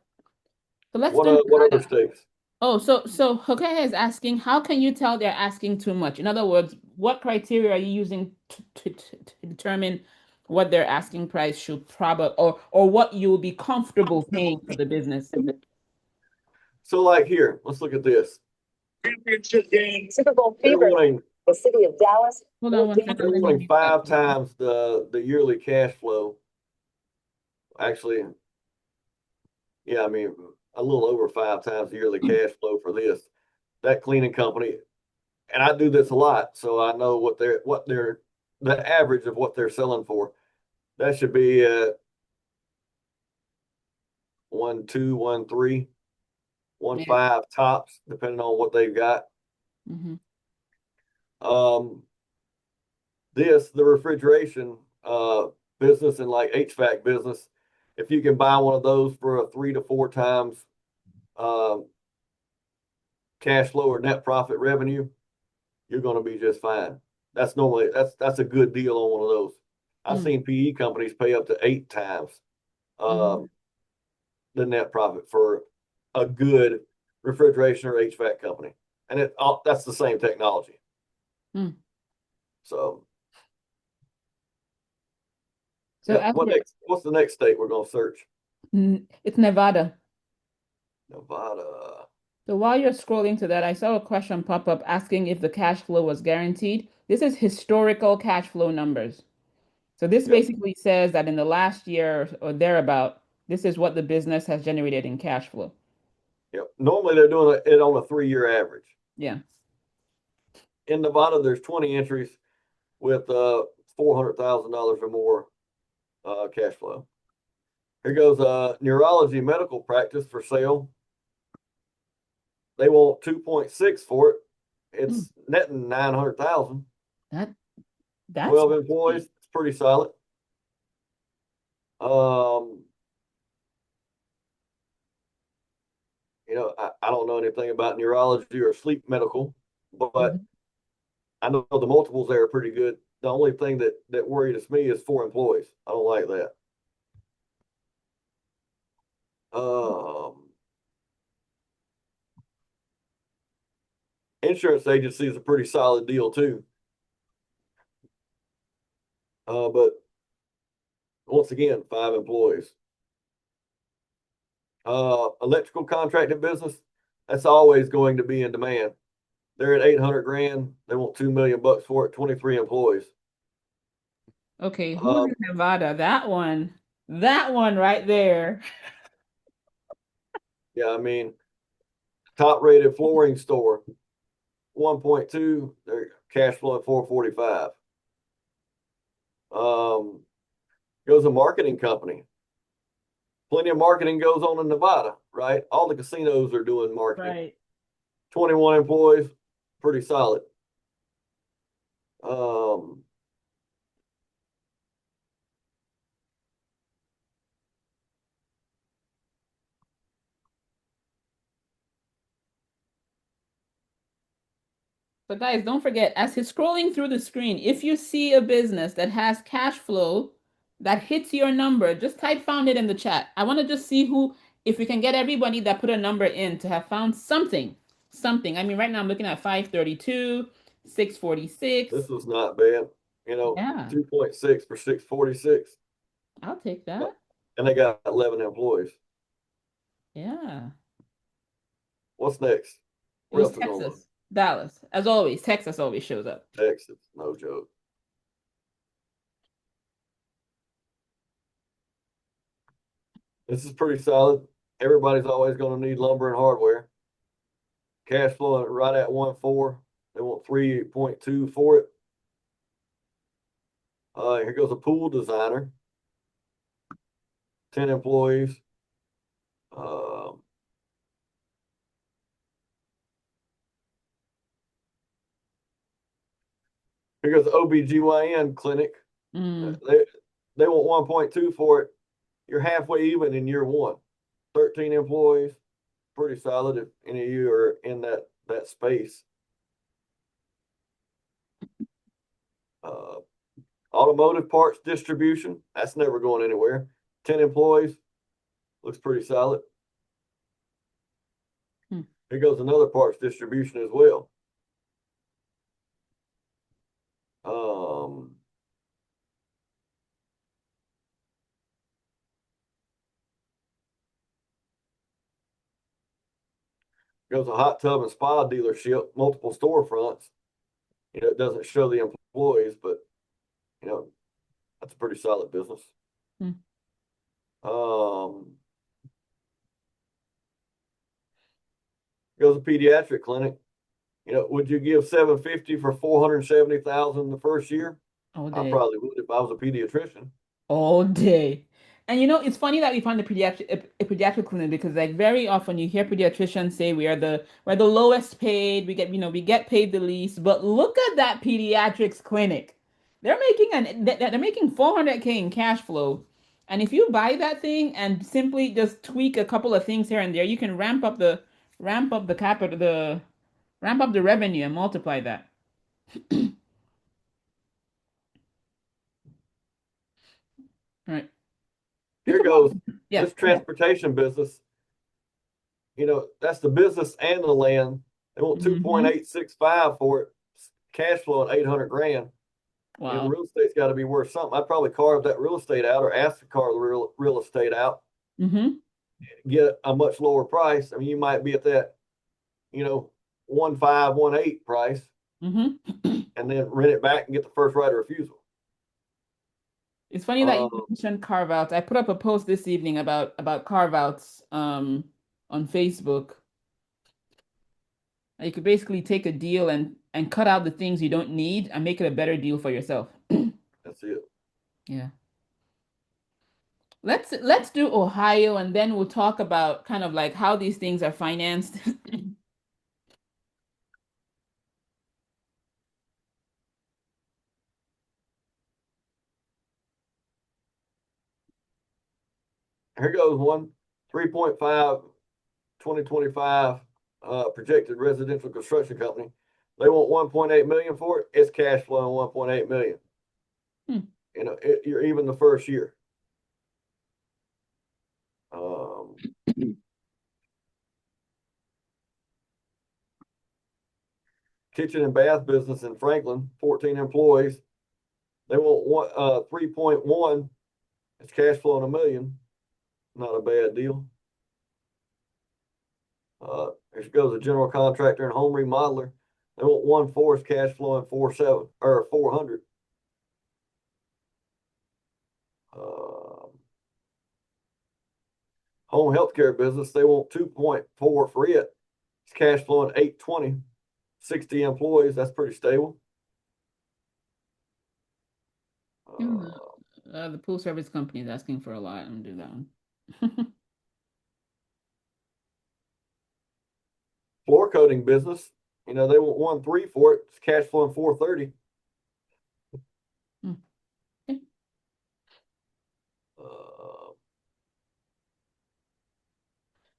So let's What do what other Nevada. states? Oh, so Hokea is asking, how can you tell they're asking too much? In other words, what criteria are you using to determine what their asking price should probably or what you will be comfortable paying for the business? So like here, let's look at this. Championship game. Super Bowl They're favorite, wanting the city of Dallas. Hold on one they're second. Let me wanting mute that. 5 times the yearly cash flow. Actually, yeah, I mean a little over 5 times the yearly cash flow for this. That cleaning company, and I do this a lot, so I know what they're the average of what they're selling for. That should be 1.2, 1.3, one Yeah. five tops, depending on what they've got. Hmm. Um, the refrigeration business and like HVAC business, if you can buy one of those for a 3 to 4 times um, cash flow or net profit revenue, you're going to be just fine. That's a good deal on one of those. I've Mm. seen PE companies pay up to 8 times Hmm. um, the net profit for a good refrigeration or HVAC company, and that's the same technology. Mm. So, So yeah. after What's the next state we're going to search? it's Nevada. Nevada. So while you're scrolling to that, I saw a question pop up asking if the cash flow was guaranteed. This is historical cash flow numbers. So this Yep. basically says that in the last year or thereabout, this is what the business has generated in cash flow. Yep. Normally they're doing it on a 3-year average. Yeah. In Nevada, there's 20 entries with $400,000 or more cash flow. Here goes neurology medical practice for sale. They want 2.6 for it. Hmm. It's netting 900,000. That that's 12 employees. It's pretty solid. Um, I don't know anything about neurology or sleep medical, but Mhm. I know the multiples there are pretty good. The only thing that worries me is 4 employees. I don't like that. Um, Insurance agency is a pretty solid deal too. But once again, 5 employees. Electrical contracting business, that's always going to be in demand. They're at 800 grand. They want 2 million bucks for it. 23 employees. Okay, who's in Um, Nevada? That one right there. yeah, I mean, top rated flooring store, 1.2. Their cash flow at 445. Um, Goes a marketing company. Plenty of marketing goes on in Nevada, right? All the casinos are doing marketing. Right. 21 employees, pretty solid. Um, But guys, don't forget, as he's scrolling through the screen, if you see a business that has cash flow that hits your number, just type found it in the chat. I want to just see who, if we can get everybody that put a number in to have found something. Something. I mean, right now I'm looking at 532, This 646. was not bad. Yeah, 2.6 for 646. I'll take that. And they got 11 employees. Yeah. What's next? It What was else we gonna look? Texas, Dallas. As always, Texas always shows up. Texas, no joke. This is pretty solid. Everybody's always going to need lumber and hardware. Cash flow right at 1.4. They want 3.2 for it. Here goes a pool designer. 10 employees. Here goes the OBGYN clinic. Mm. They want 1.2 for it. You're halfway even in year one. 13 employees. Pretty solid if any of you are in that space. Automotive parts distribution. That's never going anywhere. 10 employees. Looks pretty solid. Here goes another parts distribution as well. Goes a hot tub and spa dealership, multiple storefronts. It doesn't show the employees, but that's a pretty solid business. Hmm. Goes a pediatric clinic. Would you give $750 for $470,000 the first year? All I day. probably would if I was a pediatrician. All day. And it's funny that we found a pediatric clinic because like very often you hear pediatricians say we're the lowest paid, we get paid the least, but look at that pediatrics clinic. They're making 400K in cash flow. And if you buy that thing and simply just tweak a couple of things here and there, you can ramp up the revenue and multiply that. All right. Here goes Yeah. this transportation business. That's the business and the land. They want Hmm. 2.865 for it. Cash flow at 800 grand. The Wow. real estate's got to be worth something. I'd probably carve that real estate out or ask to carve the real estate out, Hmm. get a much lower price. I mean, you might be at that, 1.5, 1.8 price, Hmm. and then rent it back and get the first right of refusal. It's funny that you mentioned carve outs. I put up a post this evening about carve outs on Facebook. You could basically take a deal and cut out the things you don't need and make it a better deal for yourself. That's it. Yeah. Let's do Ohio and then we'll talk about kind of like how these things are financed. Here goes one 3.5 2025 projected residential construction company. They want 1.8 million for it. It's cash flow 1.8 million. Hmm. You're even the first year. Um, Kitchen and bath business in Franklin, 14 employees. They want 3.1. It's cash flow in a million. Not a bad deal. Here goes a general contractor and home remodeler. They want 1.4 cash flow and 4.7 or 400. Home healthcare business, they want 2.4 for it. It's cash flowing 820. 60 employees, that's pretty stable. The pool service company is asking for a lot. I'm gonna do that one. Floor coating business, they want 1.3 for it. It's cash flowing 430. Okay.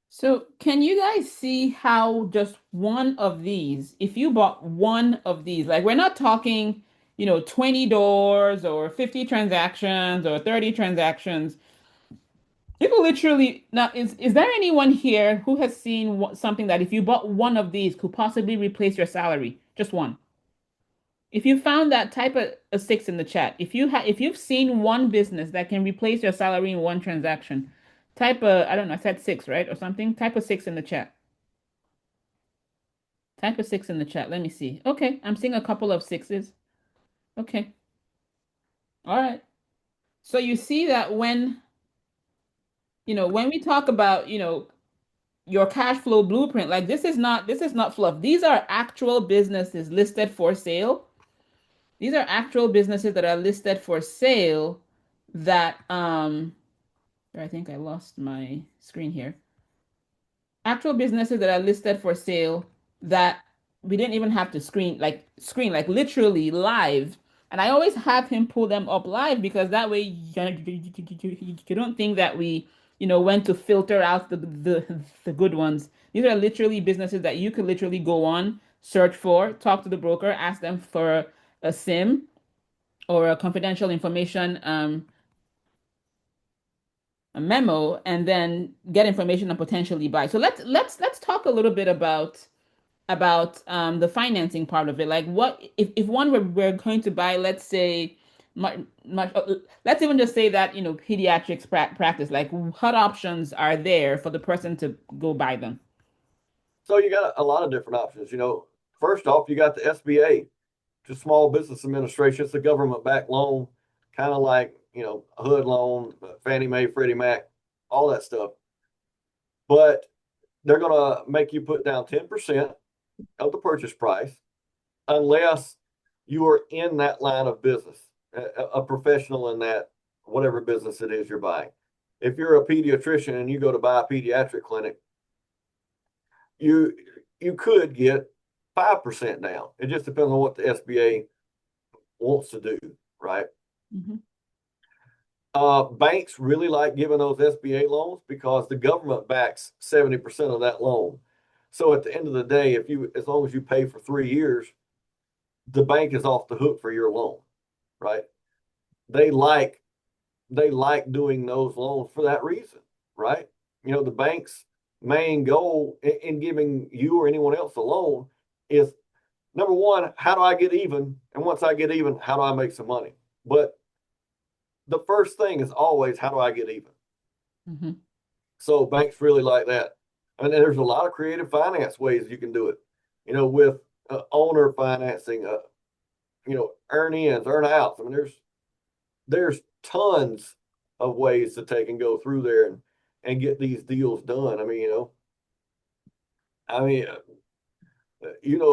So can can you guys see how just one of these, if you bought one of these, like we're not talking, 20 doors or 50 transactions or 30 transactions. You could literally now is there anyone here who has seen something that if you bought one of these could possibly replace your salary? Just one. If you found that, type a six in the chat. If you've seen one business that can replace your salary in one transaction, type a I don't know, I said six, right? Or something. Type a six in the chat. Type a six in the chat. Let me see. Okay, I'm seeing a couple of sixes. Okay. All right. So you see that when we talk about, your cash flow blueprint, like this is not fluff. These are actual businesses listed for sale. These are actual businesses that are listed for sale that I think I lost my screen here. Actual businesses that are listed for sale that we didn't even have to screen like literally live. And I always have him pull them up live because that way you don't think that we went to filter out the good ones. These are literally businesses that you could literally go on, search for, talk to the broker, ask them for a sim or a confidential information a memo, and then get information and potentially buy. So let's talk a little bit about the financing part of it. Like what if one were going to buy, let's say much, let's even just say that pediatrics practice, like what options are there for the person to go buy them? So you got a lot of different options. First off, you got the SBA, just Small Business Administration. It's a government-backed loan, kind of like a HUD loan, Fannie Mae, Freddie Mac, all that stuff. But they're going to make you put down 10% of the purchase price unless you are in that line of business, a professional in that whatever business it is you're buying. If you're a pediatrician and you go to buy a pediatric clinic, you could get 5% down. It just depends on what the SBA wants to do, right? Mm-hmm. Banks really like giving those SBA loans because the government backs 70% of that loan. So at the end of the day, as long as you pay for 3 years, the bank is off the hook for your loan, right? They like doing those loans for that reason, right? The bank's main goal in giving you or anyone else a loan is, number one, how do I get even? And once I get even, how do I make some money? But the first thing is always, how do I get even? Mm-hmm. So banks really like that. And there's a lot of creative finance ways you can do it, with owner financing, earn ins, earn outs. I mean, there's tons of ways to take and go through there and get these deals done.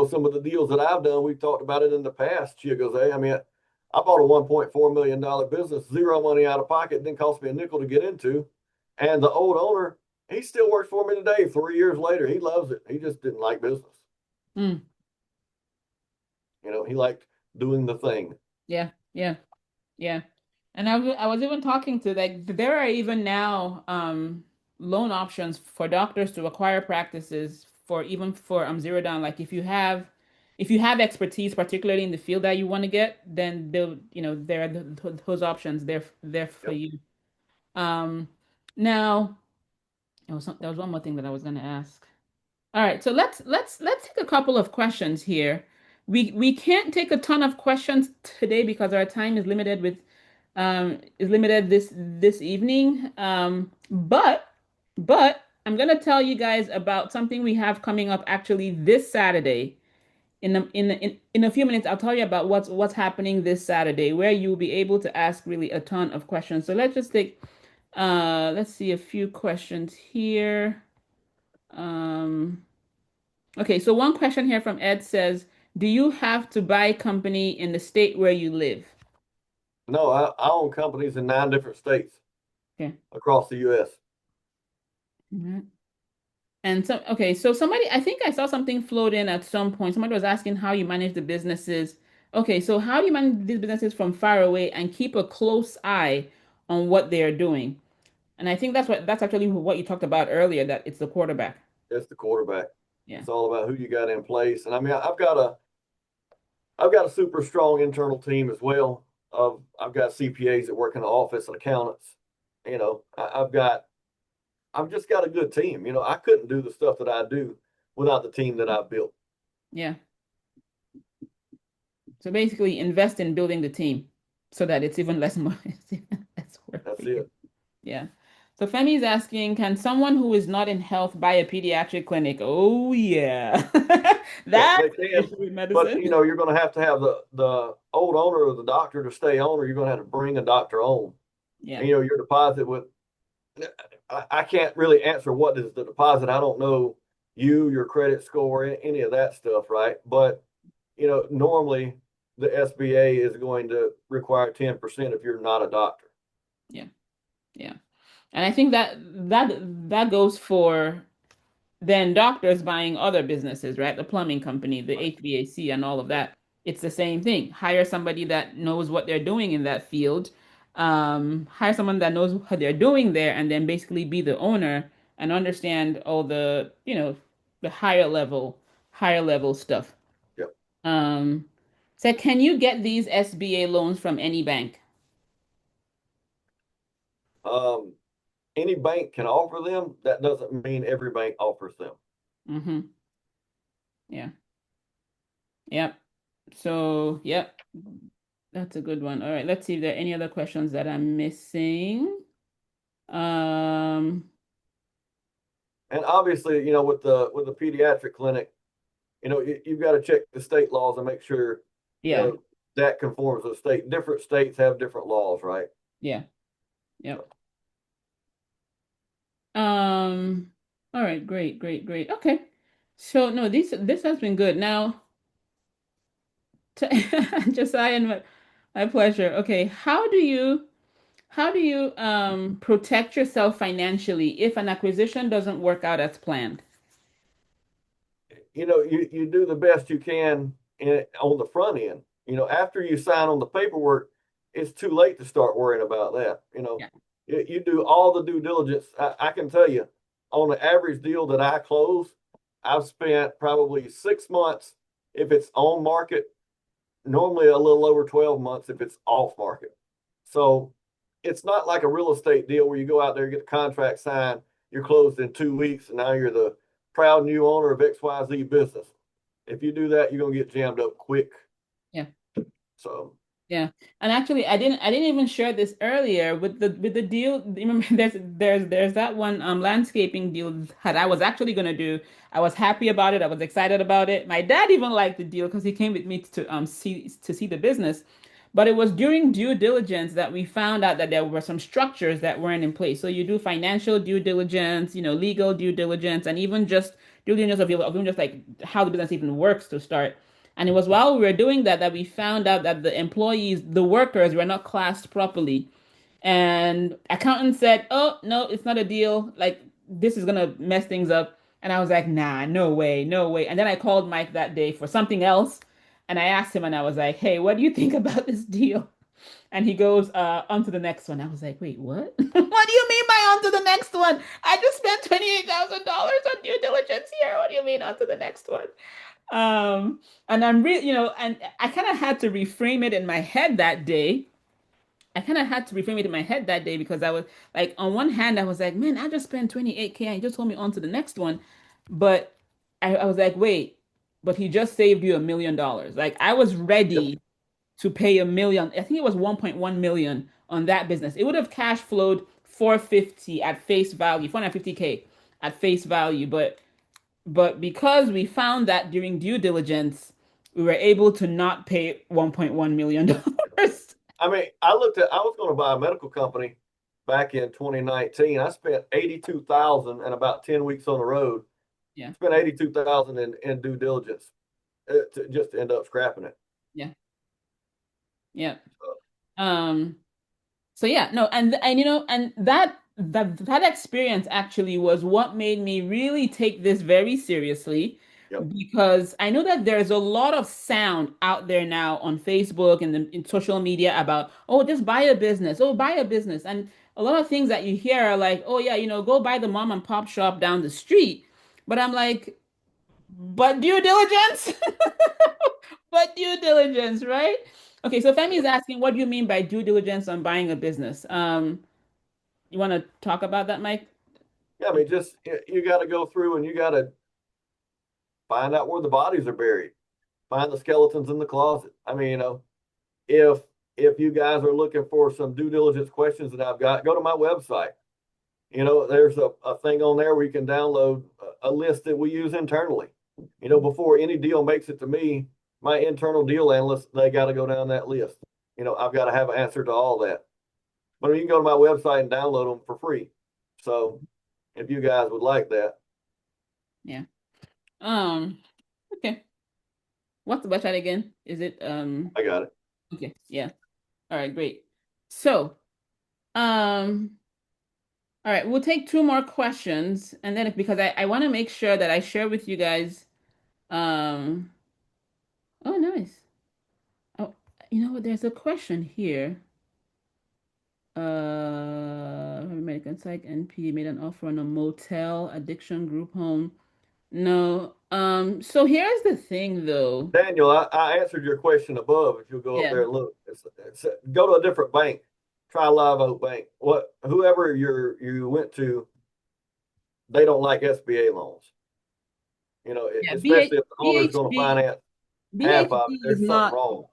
Some of the deals that I've done, we've talked about it in the past, Chigoze. I bought a $1.4 million business, zero money out of pocket, didn't cost me a nickel to get into. And the old owner, he still works for me today, 3 years later. He loves it. He just didn't like business. Mm. He liked doing the thing. Yeah, yeah, yeah. And I was even talking to, like, there are even now loan options for doctors to acquire practices for even for zero down. Like if you have expertise, particularly in the field that you want to get, then there are those options there for Yep. you. Um Now there was one more thing that I was gonna ask. All right, so let's take a couple of questions here. We can't take a ton of questions today because our time is limited this evening. But I'm gonna tell you guys about something we have coming up actually this Saturday. In a few minutes, I'll tell you about what's happening this Saturday, where you'll be able to ask really a ton of questions. So let's see a few questions here. Um, Okay, so one question here from Ed says, do you have to buy a company in the state where you live? No, I own companies in 9 different states Okay. across the U.S. Mhm. And so somebody, I think I saw something float in at some point. Somebody was asking how you manage the businesses. Okay, so how do you manage these businesses from far away and keep a close eye on what they are doing? And I think that's actually what you talked about earlier, that it's the quarterback. It's the quarterback. Yeah. It's all about who you got in place. And I mean, I've got a super strong internal team as well. I've got CPAs that work in the office and accountants. I've just got a good team. I couldn't do the stuff that I do without the team that I built. Yeah. So basically invest in building the team so that it's even less money, it's even less work for That's you. it. Yeah. So Femi is asking, can someone who is not in health buy a pediatric clinic? Oh yeah. Yeah, That's they the can, issue with but medicine. you're going to have the old owner or the doctor to stay on, or you're going to have to bring a doctor on. Yeah. And your deposit with I can't really answer what is the deposit. I don't know your credit score, any of that stuff, right? But normally the SBA is going to require 10% if you're not a doctor. Yeah. Yeah. And I think that goes for then doctors buying other businesses, right? The plumbing company, the Right. HVAC, and all of Yep. that. It's the same thing. Hire somebody that knows what they're doing in that field. Hire someone that knows what they're doing there, and then basically be the owner and understand all the, the higher level stuff. Yep. Um, so can you get these SBA loans from any bank? Um, any bank can offer them. That doesn't mean every bank offers them. Mm-hmm. Yeah. Yep. So, yep. That's a good one. All right, let's see if there are any other questions that I'm missing. Um, And obviously, with the pediatric clinic, you've got to check the state laws and make sure you yeah, know that conforms to the state. Different states have different laws, right? yeah, So, yep. Um, all right, great, great, great. Okay. So no, this has been good. Now, Josiah, and my pleasure. Okay, how do you protect yourself financially if an acquisition doesn't work out as planned? you do the best you can on the front end. After you sign on the paperwork, it's too late to start worrying about that. Yeah. You do all the due diligence. I can tell you, on the average deal that I close, I've spent probably 6 months if it's on market, normally a little over 12 months if it's off market. So it's not like a real estate deal where you go out there, get the contract signed, you're closed in 2 weeks, and now you're the proud new owner of XYZ business. If you do that, you're gonna get jammed up quick. Yeah. So Yeah. And actually I didn't even share this earlier with the deal. Remember there's that one landscaping deal that I was actually gonna do. I was happy about it. I was excited about it. My dad even liked the deal because he came with me to see the business. But it was during due diligence that we found out that there were some structures that weren't in place. So you do financial due diligence, legal due diligence, and even just due diligence of even just like how the business even works to start. And it was while we were doing that we found out that the employees, the workers, were not classed properly. And accountant said, "Oh, no, it's not a deal. Like this is gonna mess things up." And I was like, "Nah, no way, no way." And then I called Mike that day for something else, and I asked him, and I was like, "Hey, what do you think about this deal?" And he goes, on to the next one. I was like, "Wait, what? What do you mean by on to the next one? I just spent $28,000 on due diligence here. What do you mean on to the next one?" And I'm really, and I kind of had to reframe it in my head that day. I kind of had to reframe it in my head that day because I was like, on one hand, I was like, man, I just spent 28K and you just told me on to the next one. But I was like, wait, but he just saved you $1 million. Like I was yep. ready to pay 1 million. I think it was 1.1 million on that business. It would have cash flowed 450 at face value, 450K at face value, but because we found that during due diligence, we were able to not pay $1.1 million dollars. I mean, I was going to buy a medical company back in 2019. I spent 82,000 and about 10 weeks on the road. Yeah, Spent 82,000 in due diligence just to end up scrapping it. yeah, yeah. Um, So yeah, no, and that experience actually was what made me really take this very seriously Yep. because I know that there's a lot of sound out there now on Facebook and in social media about, oh, just buy a business, oh, buy a business. And a lot of things that you hear are like, oh yeah, go buy the mom and pop shop down the street. But I'm like, but due diligence? But due diligence, right? Okay, so Femi is asking, what do you mean by due diligence on buying a business? You want to talk about that, Mike? Yeah, I mean, just you got to go through and you got to find out where the bodies are buried, find the skeletons in the closet. I mean, if if you guys are looking for some due diligence questions that I've got, go to my website. There's a thing on there where you can download a list that we use internally. Before any deal makes it to me, my internal deal analysts, they got to go down that list. I've got to have an answer to all that. But you can go to my website and download them for free. So if you guys would like that, Yeah. Um, okay. What's the website again? Is it I got it. okay, yeah. All right, great. So, um, all right, we'll take two more questions and then because I want to make sure that I share with you guys um oh nice. Oh, you know what? There's a question here. American Psych NP made an offer on a motel addiction group home. No. So here's the thing though. Daniel, I answered your question above. If you'll go up Yeah. there and look, go to a different bank. Try Live Oak Bank. Whoever you went to, they don't like SBA loans. Yeah, Especially if the owner's going to BHG finance half of it. BHG is There's something not wrong.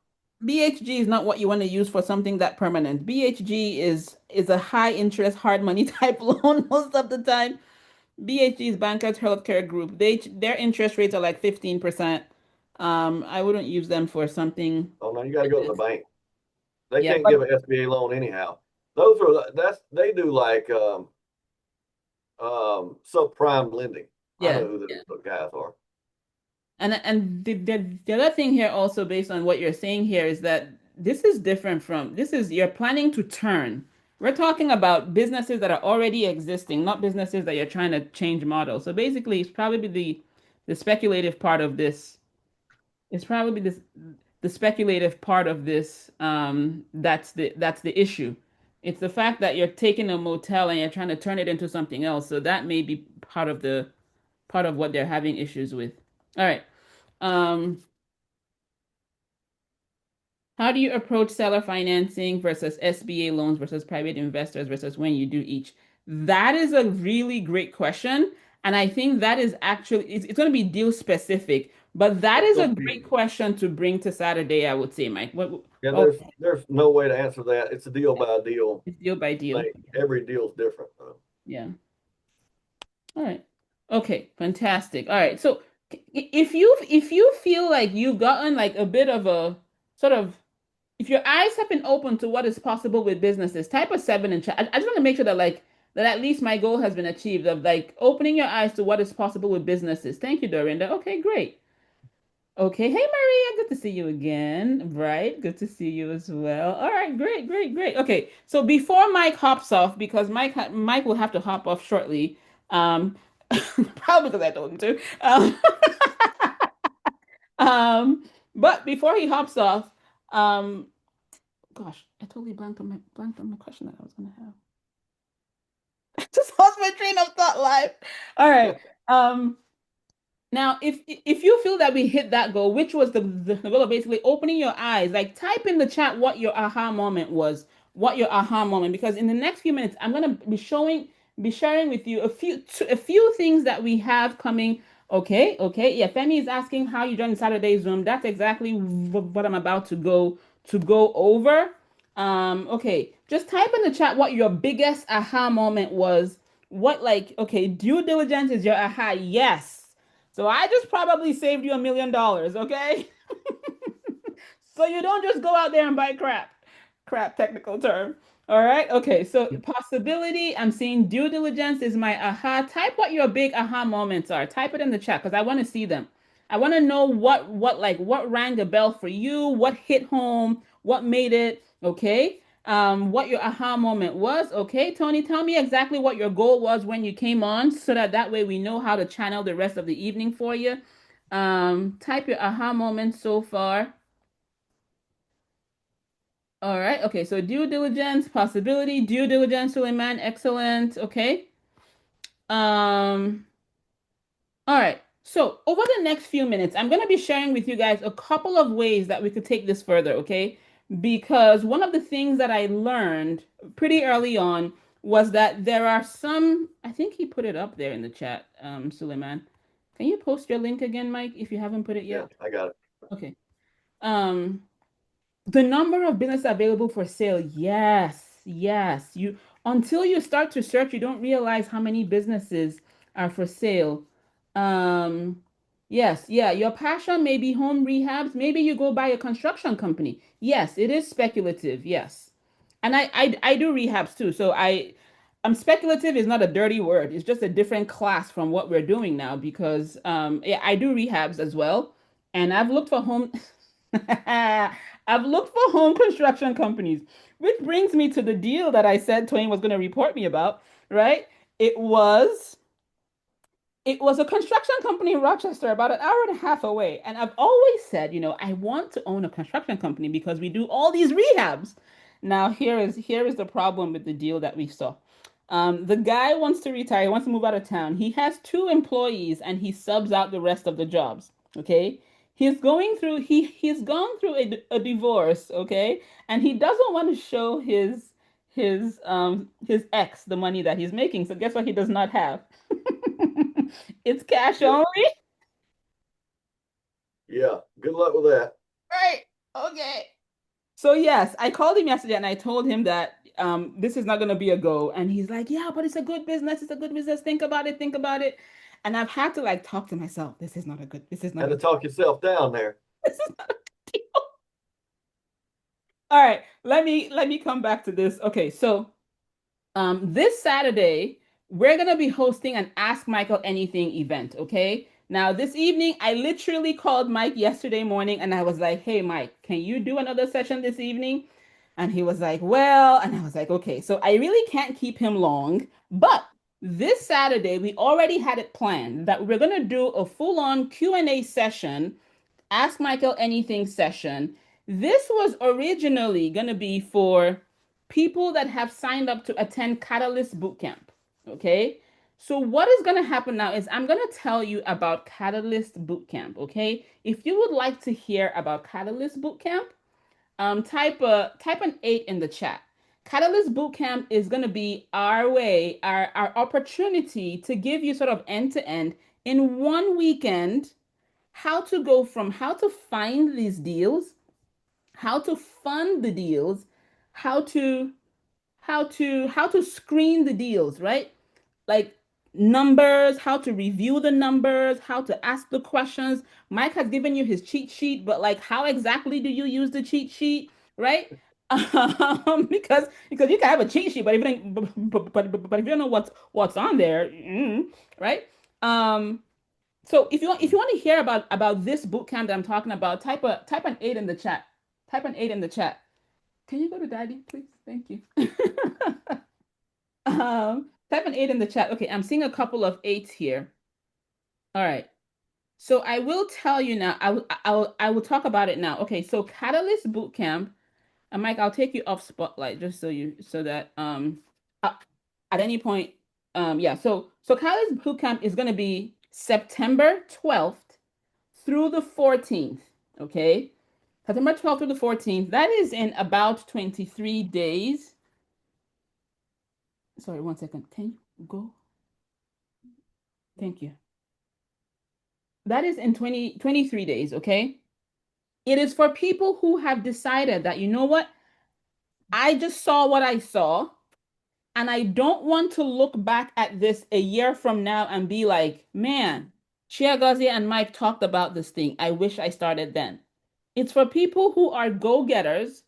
BHG is not what you want to use for something that permanent. BHG is a high interest hard money type loan most of the time. BHG is Bankers Healthcare Group. Their interest rates are like 15%. I wouldn't use them for something Oh no, you got to like go to the this. bank. They Yeah, can't but give an SBA loan anyhow. Those are they do like subprime lending. I yeah. know who those guys are. And the other thing here also based on what you're saying here is that this is different from this is you're planning to turn. We're talking about businesses that are already existing, not businesses that you're trying to change model. So basically it's probably the speculative part of this. It's probably this the speculative part of this that's the issue. It's the fact that you're taking a motel and you're trying to turn it into something else. So that may be part of what they're having issues with. All right. Um, how do you approach seller financing versus SBA loans versus private investors versus when you do each? That is a really great question. And I think that is actually, it's going to be deal specific, but that It's is a going to be great question to bring to Saturday, I would say, Mike. yeah. Oh, There's no way to answer that. It's a deal by deal it's deal by deal. thing. Every deal's different. Yeah. All right. Okay, fantastic. All right. So if you feel like you've gotten like a bit of a sort of if your eyes have been open to what is possible with businesses, type a seven in chat. I just want to make sure that like that at least my goal has been achieved of like opening your eyes to what is possible with businesses. Thank you, Dorinda. Okay, great. Okay, hey Maria, good to see you again. Right, good to see you as well. All right, great, great, great. Okay, so before Mike hops off, because Mike will have to hop off shortly, um, probably because I told him to. Um, but before he hops off, um, gosh, I totally blanked on my question that I was gonna have. Just lost my train of thought live. All right. Um, now if you feel that we hit that goal, which was the goal of basically opening your eyes, like type in the chat what your aha moment was, what your aha moment, because in the next few minutes I'm gonna be sharing with you a few things that we have coming. Okay, okay. Yeah, Femi is asking how you joined Saturday Zoom. That's exactly what I'm about to go over. Okay, just type in the chat what your biggest aha moment was. What like, okay, due diligence is your aha. Yes. So I just probably saved you $1 million, okay? So you don't just go out there and buy crap. Crap technical term. All right. Okay. So possibility, I'm seeing due diligence is my aha. Type what your big aha moments are. Type it in the chat because I want to see them. I want to know what rang a bell for you, what hit home, what made it, okay? What your aha moment was. Okay, Tony, tell me exactly what your goal was when you came on so that way we know how to channel the rest of the evening for you. Type your aha moment so far. All right. Okay. So due diligence, possibility, due diligence, Suleiman, excellent. Okay. Um, All right. So, over the next few minutes, I'm going to be sharing with you guys a couple of ways that we could take this further, okay? Because one of the things that I learned pretty early on was that there are some, I think he put it up there in the chat, Suleiman. Can you post your link again, Mike, if you haven't put it Yeah, yet? I got it. Okay. Um, the number of business available for sale, yes, yes. You until you start to search, you don't realize how many businesses are for sale. Um, yes, yeah, your passion may be home rehabs. Maybe you go buy a construction company. Yes, it is speculative, yes. And I do rehabs too. So speculative is not a dirty word. It's just a different class from what we're doing now because yeah, I do rehabs as well. And I've looked for home I've looked for home construction companies, which brings me to the deal that I said Twain was going to report me about, right? It was it was a construction company in Rochester, about an hour and a half away. And I've always said, I want to own a construction company because we do all these rehabs. Now, here is the problem with the deal that we saw. The guy wants to retire, he wants to move out of town. He has two employees and he subs out the rest of the jobs. Okay. He's gone through a divorce, okay? And he doesn't want to show his ex the money that he's making. So guess what he does not have? It's cash Yeah, only. yeah. Good luck with that. Right. Okay. So yes, I called him yesterday and I told him that this is not going to be a go. And he's like, "Yeah, but it's a good business. It's a good business. Think about it. Think about it." And I've had to like talk to myself. This is not a good. This is not Had a. to talk yourself down there. This is not a deal. All right. Let me come back to this. Okay. So this Saturday, we're going to be hosting an Ask Michael Anything event, okay? Now, this evening, I literally called Mike yesterday morning and I was like, "Hey, Mike, can you do another session this evening?" And he was like, "Well," and I was like, "Okay." So I really can't keep him long, but this Saturday, we already had it planned that we're going to do a full-on Q&A session, Ask Michael Anything session. This was originally going to be for people that have signed up to attend Catalyst Bootcamp. Okay. So, what is going to happen now is I'm going to tell you about Catalyst Bootcamp. Okay. If you would like to hear about Catalyst Bootcamp, type an 8 in the chat. Catalyst Bootcamp is going to be our way, our opportunity to give you sort of end to end in one weekend how to find these deals, how to fund the deals, how to how to screen the deals, right? Like numbers, how to review the numbers, how to ask the questions. Mike has given you his cheat sheet, but like how exactly do you use the cheat sheet, right? Because you can have a cheat sheet, but if you don't, but if you don't know what's on there, right? Um, so if you want to hear about this boot camp that I'm talking about, type an 8 in the chat. Type an 8 in the chat. Can you go to Daddy, please? Thank you. Type an 8 in the chat. Okay, I'm seeing a couple of eights here. All right. So I will tell you now. I will talk about it now. Okay, so Catalyst Bootcamp, and Mike, I'll take you off spotlight just so that uh, at any point yeah. So Catalyst Bootcamp is going to be September 12th through the 14th. Okay, September 12th through the 14th. That is in about 23 days. Sorry, one second. Can you go? Thank you. That is in 23 days, okay? It is for people who have decided that, you know what? I just saw what I saw, and I don't want to look back at this a year from now and be like, man, Chiagozi and Mike talked about this thing. I wish I started then. It's for people who are go-getters,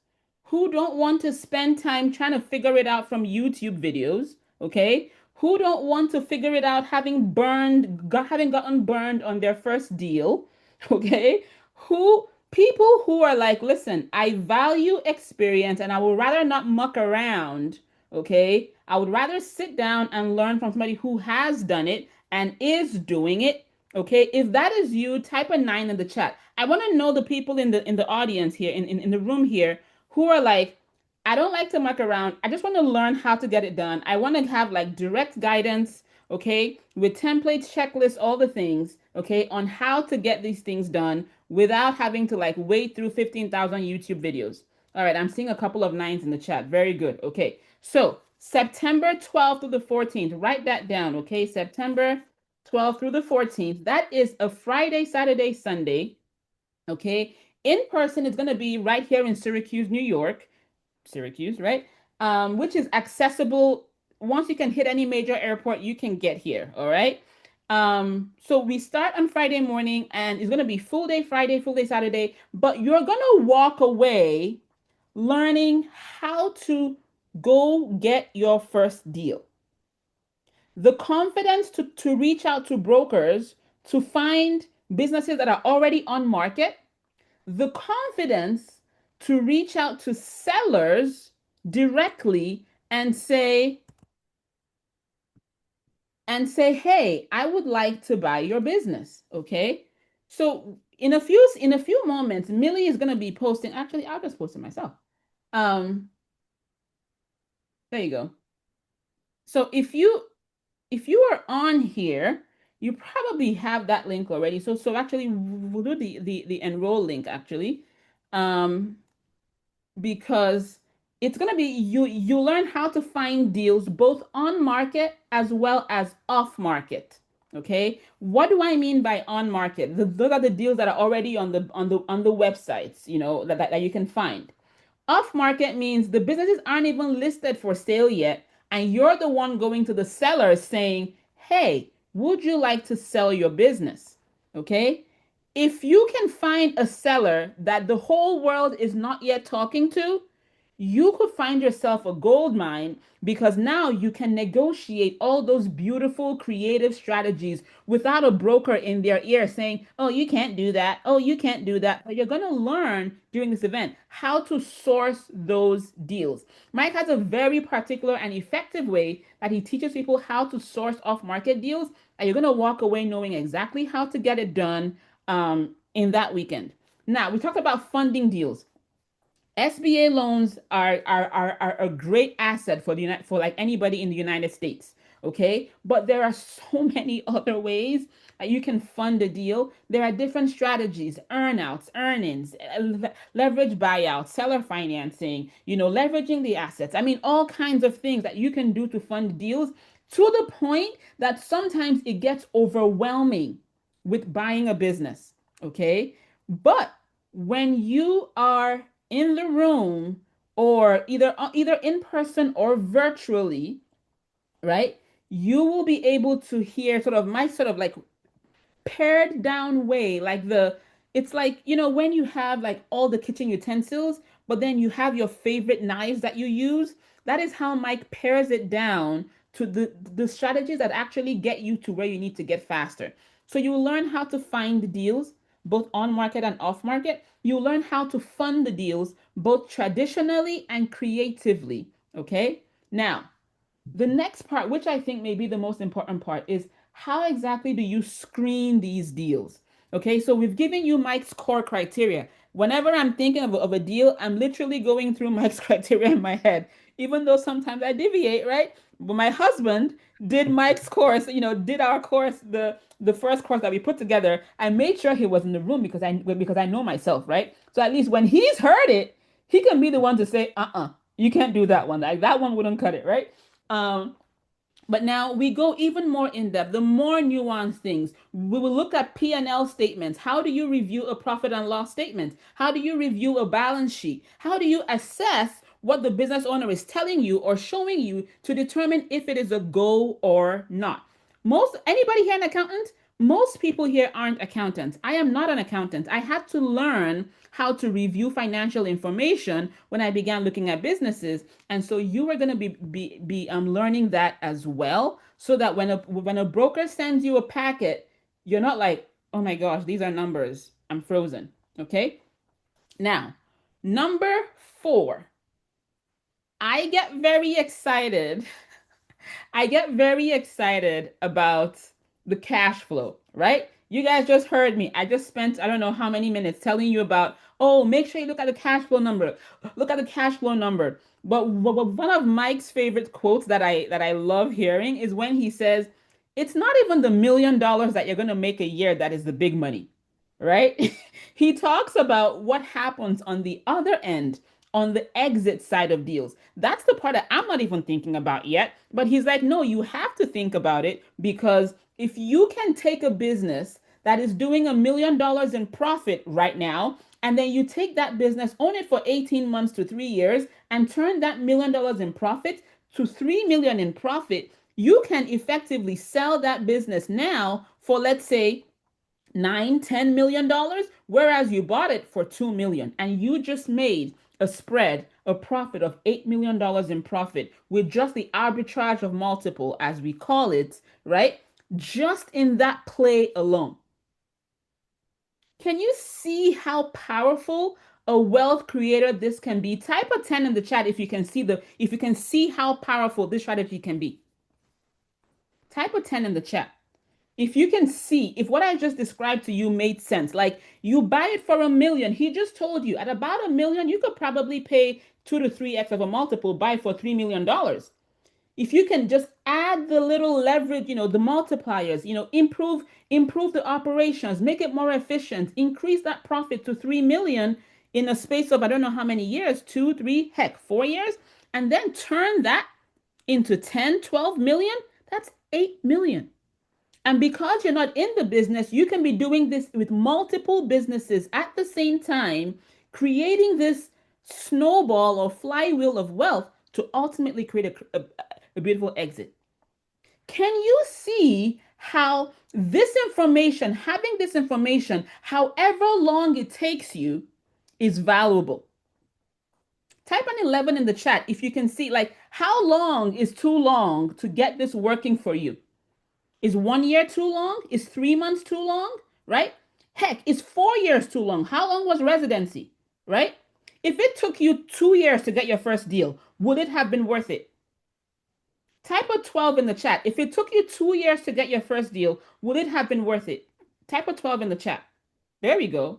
who don't want to spend time trying to figure it out from YouTube videos, okay? Who don't want to figure it out having gotten burned on their first deal, okay? Who People who are like, listen, I value experience and I would rather not muck around, okay? I would rather sit down and learn from somebody who has done it and is doing it. Okay, if that is you, type a 9 in the chat. I want to know the people in the audience here, in the room here, who are like, I don't like to muck around. I just want to learn how to get it done. I want to have like direct guidance okay, with templates, checklists, all the things, okay, on how to get these things done without having to like wait through 15,000 YouTube videos. All right, I'm seeing a couple of nines in the chat. Very good. Okay, so September 12th through the 14th, write that down, okay? September 12th through the 14th. That is a Friday, Saturday, Sunday, okay? In person, it's going to be right here in Syracuse, New York. Syracuse, right? Which is accessible. Once you can hit any major airport, you can get here. All right. So we start on Friday morning, and it's gonna be full day Friday, full day Saturday. But you're gonna walk away learning how to go get your first deal. The confidence to reach out to brokers to find businesses that are already on market, the confidence to reach out to sellers directly and say, hey, I would like to buy your business. Okay. So in a few moments, Millie is gonna be posting. Actually, I'll just post it myself. Um, there you go. So if you are on here, you probably have that link already. So actually we'll do the enroll link actually. Um, because it's going to be you learn how to find deals both on market as well as off market. Okay, what do I mean by on market? Those are the deals that are already on the websites, that you can find. Off market means the businesses aren't even listed for sale yet, and you're the one going to the seller saying, hey, would you like to sell your business? Okay. If you can find a seller that the whole world is not yet talking to, you could find yourself a gold mine because now you can negotiate all those beautiful creative strategies without a broker in their ear saying, oh, you can't do that. Oh, you can't do that. But you're going to learn during this event how to source those deals. Mike has a very particular and effective way that he teaches people how to source off market deals. And you're going to walk away knowing exactly how to get it done in that weekend. Now, we talked about funding deals. SBA loans are a great asset for like anybody in the United States. Okay, but there are so many other ways that you can fund a deal. There are different strategies: earnouts, earnings, leverage buyouts, seller financing. Leveraging the assets. I mean, all kinds of things that you can do to fund deals to the point that sometimes it gets overwhelming with buying a business. Okay, but when you are in the room or either in person or virtually, right? You will be able to hear sort of my sort of like pared down way, like it's like, when you have like all the kitchen utensils, but then you have your favorite knives that you use. That is how Mike pares it down to the strategies that actually get you to where you need to get faster. So you learn how to find deals both on market and off market. You learn how to fund the deals both traditionally and creatively. Okay. Now, the next part, which I think may be the most important part, is how exactly do you screen these deals? Okay, so we've given you Mike's core criteria. Whenever I'm thinking of a deal, I'm literally going through Mike's criteria in my head, even though sometimes I deviate, right? But my husband did Mike's course, did our course, the first course that we put together. I made sure he was in the room because I know myself, right? So at least when he's heard it, he can be the one to say, you can't do that one. Like that one wouldn't cut it, right? Um, but now we go even more in depth, the more nuanced things. We will look at P&L statements. How do you review a profit and loss statement? How do you review a balance sheet? How do you assess what the business owner is telling you or showing you to determine if it is a go or not? Anybody here an accountant? Most people here aren't accountants. I am not an accountant. I had to learn how to review financial information when I began looking at businesses, and so you are going to be learning that as well, so that when a broker sends you a packet, you're not like, oh my gosh, these are numbers. I'm frozen. Okay. Now, number 4, I get very excited I get very excited about the cash flow, right? You guys just heard me. I just spent I don't know how many minutes telling you about, oh, make sure you look at the cash flow number. Look at the cash flow number. But one of Mike's favorite quotes that I love hearing is when he says, it's not even the $1 million that you're going to make a year that is the big money, right? He talks about what happens on the other end, on the exit side of deals. That's the part that I'm not even thinking about yet. But he's like, no, you have to think about it because if you can take a business that is doing $1 million in profit right now, and then you take that business, own it for 18 months to 3 years, and turn that $1 million in profit to 3 million in profit, you can effectively sell that business now for, let's say, 9, $10 million, whereas you bought it for 2 million, and you just made a spread, a profit of $8 million in profit with just the arbitrage of multiple, as we call it, right? Just in that play alone. Can you see how powerful a wealth creator this can be? Type a 10 in the chat if you can see how powerful this strategy can be. Type a 10 in the chat. If you can see if what I just described to you made sense, like you buy it for 1 million, he just told you at about 1 million, you could probably pay 2 to 3x of a multiple, buy for $3 million. If you can just add the little leverage, the multipliers, improve the operations, make it more efficient, increase that profit to 3 million in a space of I don't know how many years, 2, 3, heck, 4 years, and then turn that into 10, 12 million, that's 8 million. And because you're not in the business, you can be doing this with multiple businesses at the same time, creating this snowball or flywheel of wealth to ultimately create a beautiful exit. Can you see how this information, having this information, however long it takes you, is valuable? Type an 11 in the chat if you can see, like, how long is too long to get this working for you? Is 1 year too long? Is 3 months too long? Right? Heck, is 4 years too long? How long was residency? Right? If it took you 2 years to get your first deal, would it have been worth it? Type a 12 in the chat. If it took you 2 years to get your first deal, would it have been worth it? Type a 12 in the chat. There we go.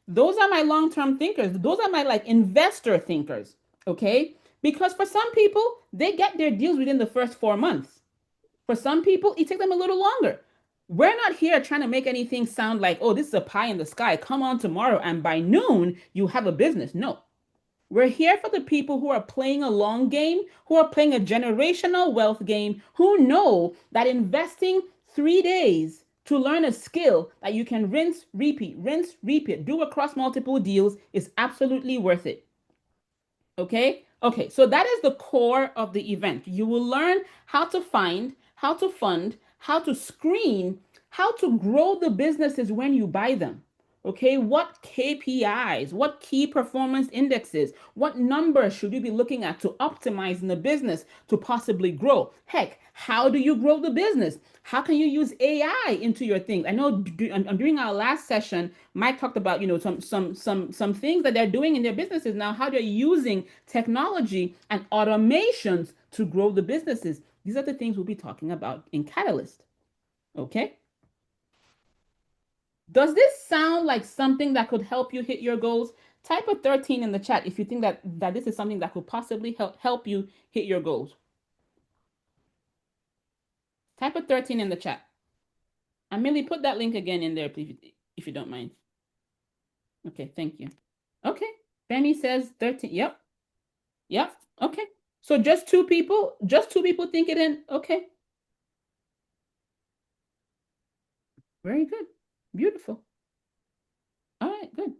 Those are my long-term thinkers. Those are my like investor thinkers. Okay? Because for some people, they get their deals within the first 4 months. For some people, it takes them a little longer. We're not here trying to make anything sound like, oh, this is a pie in the sky. Come on tomorrow, and by noon, you have a business. No. We're here for the people who are playing a long game, who are playing a generational wealth game, who know that investing 3 days to learn a skill that you can rinse, repeat, do across multiple deals is absolutely worth it. Okay? Okay, so that is the core of the event. You will learn how to find, how to fund, how to screen, how to grow the businesses when you buy them. Okay, what KPIs, what key performance indexes, what numbers should you be looking at to optimize in the business to possibly grow? Heck, how do you grow the business? How can you use AI into your things? I know during our last session, Mike talked about, some things that they're doing in their businesses now, how they're using technology and automations to grow the businesses. These are the things we'll be talking about in Catalyst. Okay? Does this sound like something that could help you hit your goals? Type a 13 in the chat if you think that this is something that could possibly help you hit your goals. Type a 13 in the chat. Amelie, put that link again in there, please, if you don't mind. Okay, thank you. Okay, Benny says 13. Yep. Yep. Okay. So just two people think it in. Okay. Very good. Beautiful. All right, good.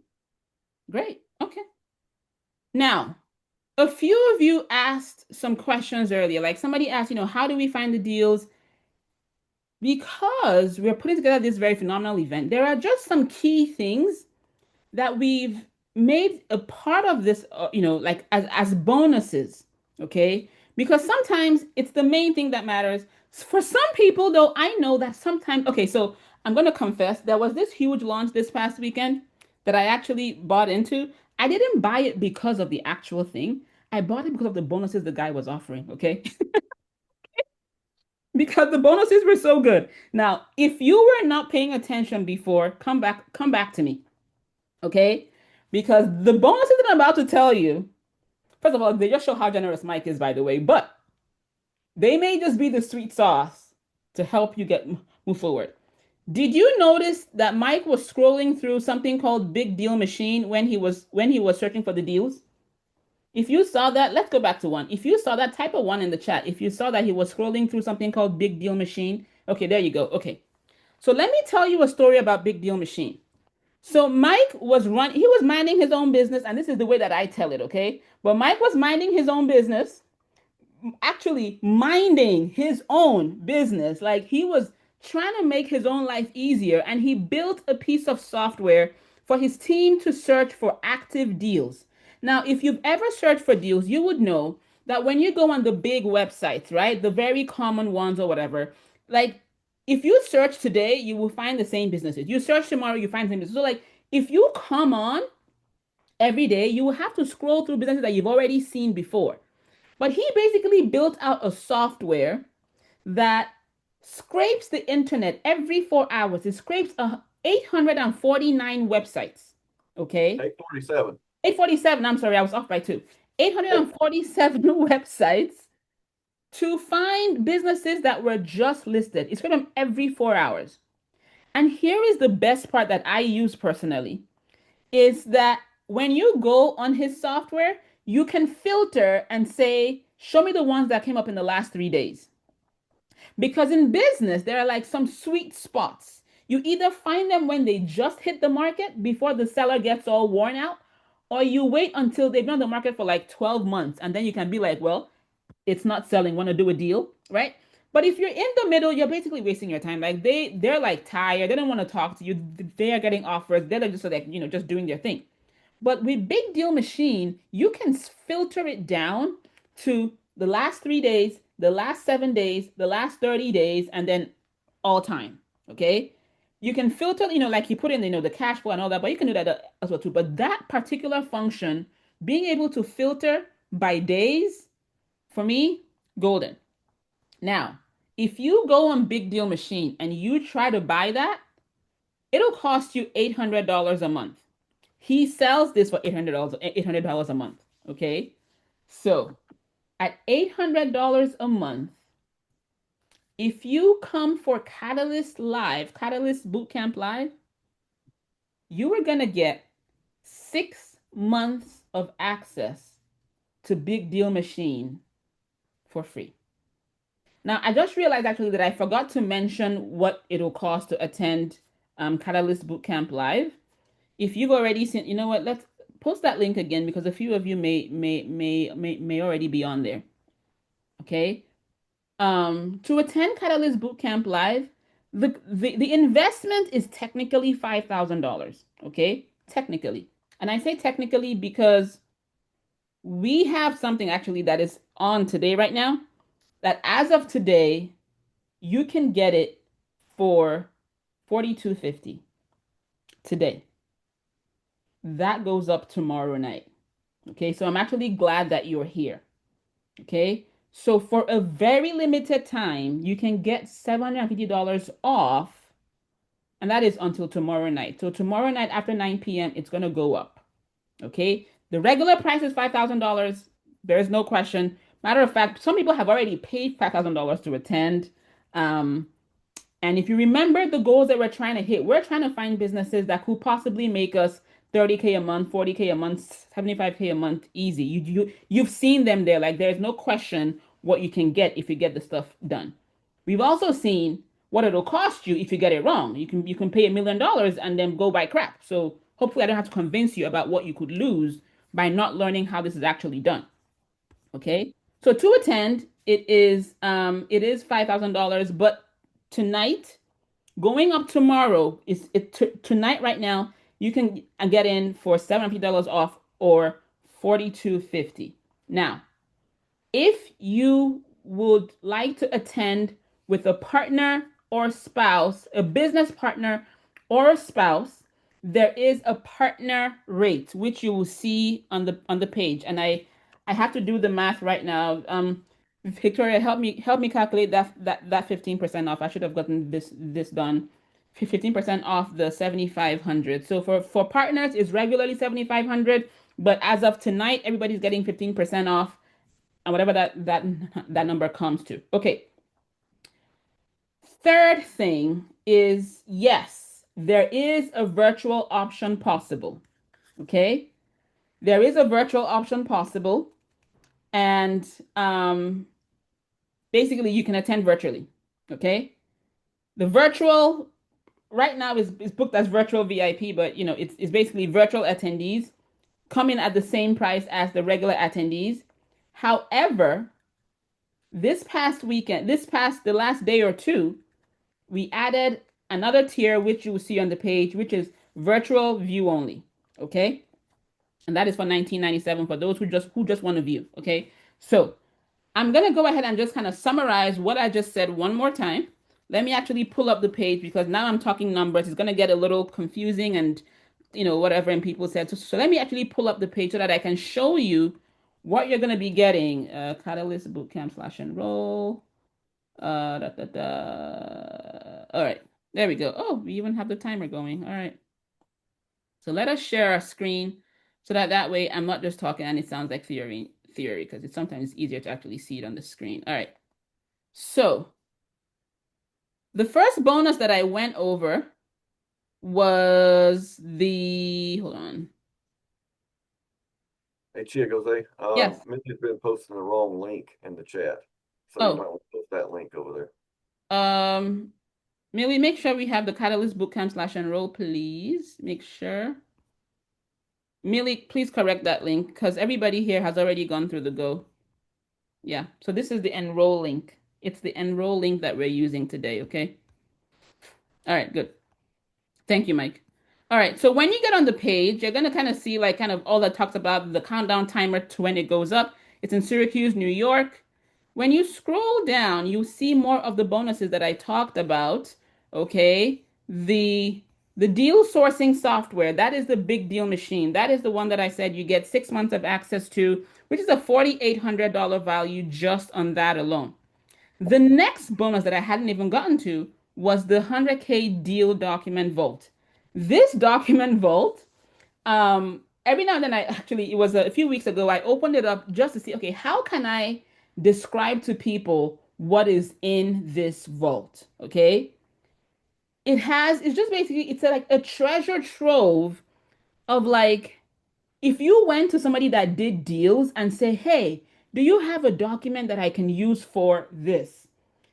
Great. Okay. Now, a few of you asked some questions earlier. Like somebody asked, how do we find the deals? Because we're putting together this very phenomenal event, there are just some key things that we've made a part of this, like as bonuses, okay? Because sometimes it's the main thing that matters. For some people, though, I know that sometimes, okay, so I'm going to confess, there was this huge launch this past weekend that I actually bought into. I didn't buy it because of the actual thing. I bought it because of the bonuses the guy was offering, okay? Because the bonuses were so good. Now, if you were not paying attention before, come back to me. Okay? Because the bonuses that I'm about to tell you, first of all, they just show how generous Mike is, by the way, but they may just be the sweet sauce to help you get move forward. Did you notice that Mike was scrolling through something called Big Deal Machine when he was searching for the deals? If you saw that, let's go back to one. If you saw that, type a one in the chat. If you saw that he was scrolling through something called Big Deal Machine. Okay, there you go. Okay. So let me tell you a story about Big Deal Machine. So he was minding his own business, and this is the way that I tell it, okay? But Mike was minding his own business, actually minding his own business. Like he was trying to make his own life easier, and he built a piece of software for his team to search for active deals. Now, if you've ever searched for deals, you would know that when you go on the big websites, right, the very common ones or whatever, like if you search today, you will find the same businesses. You search tomorrow, you find the same businesses. So, like, if you come on every day, you will have to scroll through businesses that you've already seen before. But he basically built out a software that scrapes the internet every 4 hours. It scrapes 849 websites. Okay. 847. 847. I'm sorry, I was off by two. 847 websites to find businesses that were just listed. It's scraped them every 4 hours. And here is the best part that I use personally is that when you go on his software, you can filter and say, show me the ones that came up in the last 3 days. Because in business, there are like some sweet spots. You either find them when they just hit the market before the seller gets all worn out, or you wait until they've been on the market for like 12 months. And then you can be like, well, it's not selling, want to do a deal, right? But if you're in the middle, you're basically wasting your time. Like they're like tired, they don't want to talk to you. They are getting offers. They're just like, just doing their thing. But with Big Deal Machine, you can filter it down to the last 3 days, the last 7 days, the last 30 days, and then all time. Okay. You can filter, like you put in, the cash flow and all that, but you can do that as well too. But that particular function, being able to filter by days, for me, golden. Now, if you go on Big Deal Machine and you try to buy that, it'll cost you $800 a month. He sells this for $800 a month. Okay. So at $800 a month, if you come for Catalyst Bootcamp Live, you are going to get 6 months of access to Big Deal Machine for free. Now, I just realized actually that I forgot to mention what it'll cost to attend Catalyst Bootcamp Live. If you've already seen, you know what, let's post that link again because a few of you may already be on there. Okay. To attend Catalyst Bootcamp Live, the investment is technically $5,000. Okay, technically, and I say technically because we have something actually that is on today right now. That as of today, you can get it for $42.50 today. That goes up tomorrow night. Okay, so I'm actually glad that you're here. Okay, so for a very limited time, you can get $750 off, and that is until tomorrow night. So tomorrow night after 9 p.m., it's going to go up. Okay, the regular price is $5,000. There's no question. Matter of fact, some people have already paid $5,000 to attend. And if you remember the goals that we're trying to hit, we're trying to find businesses that could possibly make us 30K a month, 40K a month, 75K a month easy. You've seen them there. Like there's no question what you can get if you get the stuff done. We've also seen what it'll cost you if you get it wrong. You can pay $1 million and then go buy crap. So hopefully I don't have to convince you about what you could lose by not learning how this is actually done. Okay. So to attend, it is $5,000, but tonight, going up tomorrow tonight right now, you can get in for $750 off or $42.50. Now, if you would like to attend with a partner or spouse, a business partner or a spouse, there is a partner rate which you will see on the page. And I have to do the math right now. Victoria, help me calculate that 15% off. I should have gotten this done. 15% off the 7,500. So for partners, it's regularly 7,500, but as of tonight, everybody's getting 15% off, and whatever that number comes to. Okay. Third thing is yes, there is a virtual option possible. Okay. There is a virtual option possible. And basically, you can attend virtually. Okay. The virtual right now is booked as virtual VIP, but it's basically virtual attendees come in at the same price as the regular attendees. However, this past weekend, the last day or two, we added another tier, which you will see on the page, which is virtual view only. Okay. And that is for 1997 for those who just want to view. Okay. So I'm gonna go ahead and just kind of summarize what I just said one more time. Let me actually pull up the page because now I'm talking numbers. It's gonna get a little confusing and whatever and people said. So let me actually pull up the page so that I can show you what you're gonna be getting. Catalyst Bootcamp / enroll. Da, da, da. All right, there we go. Oh, we even have the timer going. All right. So let us share our screen so that way I'm not just talking and it sounds like theory because it's sometimes easier to actually see it on the screen. All right. So the first bonus that I went over was hold on. Hey, Chigoze, Yes. Mindy's been posting the wrong link in the chat. So you might Oh, want to post that link over um, may we make sure we have the Catalyst Bootcamp / enroll, please? Make sure. Millie, please correct that link because everybody here has already gone through the go. Yeah, so this is the enroll link. It's the enroll link that we're using today, okay? All right, good. Thank you, Mike. All right, so when you get on the page, you're gonna kind of see like kind of all that talks about the countdown timer to when it goes up. It's in Syracuse, New York. When you scroll down, you see more of the bonuses that I talked about. Okay, the the deal sourcing software, that is the big deal machine. That is the one that I said you get 6 months of access to, which is a $4,800 value just on that alone. The next bonus that I hadn't even gotten to was the 100K deal document vault. This document vault, every now and then it was a few weeks ago, I opened it up just to see, okay, how can I describe to people what is in this vault? Okay. It's just basically, it's like a treasure trove of like, if you went to somebody that did deals and say, hey, do you have a document that I can use for this?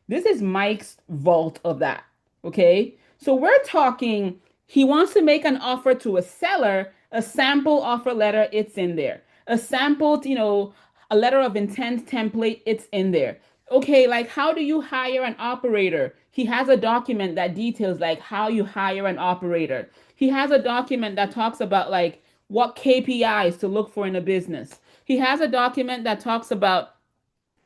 This is Mike's vault of that. Okay. So we're talking, he wants to make an offer to a seller, a sample offer letter, it's in there. A sample, a letter of intent template, it's in there. Okay, like how do you hire an operator? He has a document that details like how you hire an operator. He has a document that talks about like what KPIs to look for in a business. He has a document that talks about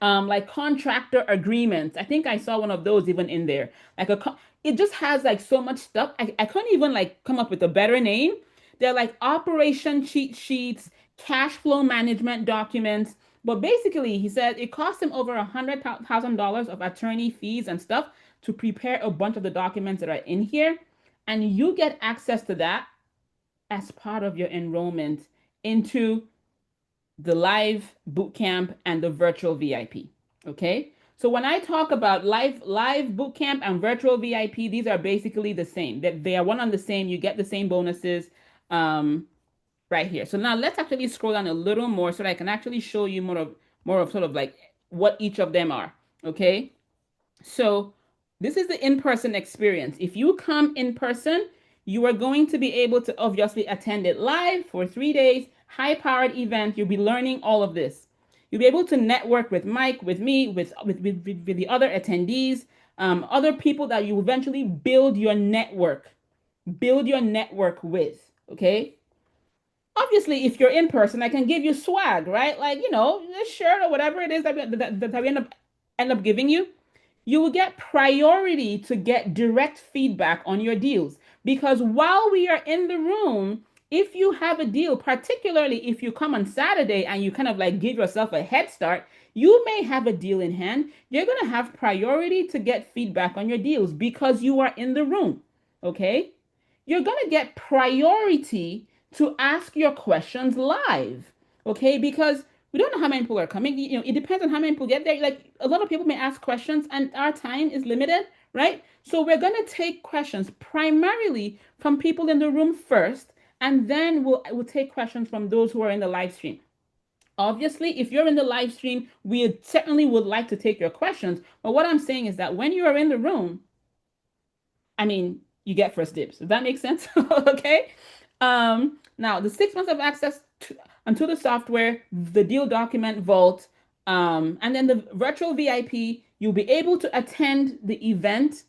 like contractor agreements. I think I saw one of those even in there. It just has like so much stuff. I couldn't even like come up with a better name. They're like operation cheat sheets, cash flow management documents. But basically, he said it cost him over $100,000 of attorney fees and stuff to prepare a bunch of the documents that are in here. And you get access to that as part of your enrollment into the live boot camp and the virtual VIP. Okay. So when I talk about live boot camp and virtual VIP, these are basically the same. That they are one on the same. You get the same bonuses right here. So now let's actually scroll down a little more so that I can actually show you more of sort of like what each of them are. Okay. So this is the in-person experience. If you come in person, you are going to be able to obviously attend it live for 3 days, high-powered event. You'll be learning all of this. You'll be able to network with Mike, with me, with the other attendees, other people that you eventually build your network with. Okay. Obviously, if you're in person, I can give you swag, right? Like, a shirt or whatever it is that we end up giving you. You will get priority to get direct feedback on your deals. Because while we are in the room, if you have a deal, particularly if you come on Saturday and you kind of like give yourself a head start, you may have a deal in hand. You're going to have priority to get feedback on your deals because you are in the room. Okay. You're going to get priority to ask your questions live. Okay. Because we don't know how many people are coming. It depends on how many people get there. Like a lot of people may ask questions and our time is limited, right? So we're going to take questions primarily from people in the room first, and then we'll take questions from those who are in the live stream. Obviously, if you're in the live stream, we certainly would like to take your questions. But what I'm saying is that when you are in the room, I mean, you get first dibs. Does that make sense? Okay. Now the 6 months of access onto the software, the deal document vault, and then the virtual VIP, you'll be able to attend the event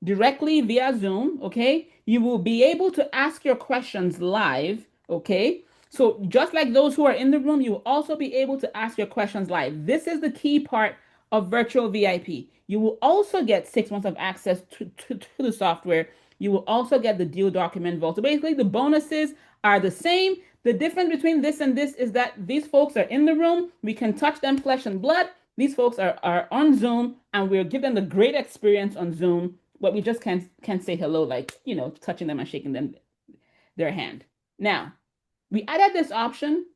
directly via Zoom, okay? You will be able to ask your questions live, okay? So just like those who are in the room, you will also be able to ask your questions live. This is the key part of virtual VIP. You will also get 6 months of access to the software. You will also get the deal document vault. So basically, the bonuses are the same. The difference between this and this is that these folks are in the room. We can touch them flesh and blood. These folks are on Zoom, and we'll give them the great experience on Zoom, but we just can't say hello, like, touching them and shaking them their hand. Now, we added this option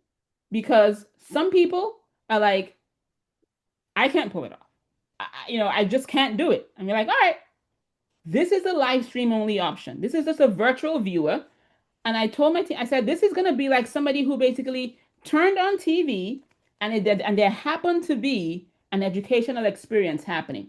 because some people are like, I can't pull it off. I just can't do it. And we're like, all right, this is a live stream only option. This is just a virtual viewer. And I told my team, I said, this is going to be like somebody who basically turned on TV and there happened to be an educational experience happening.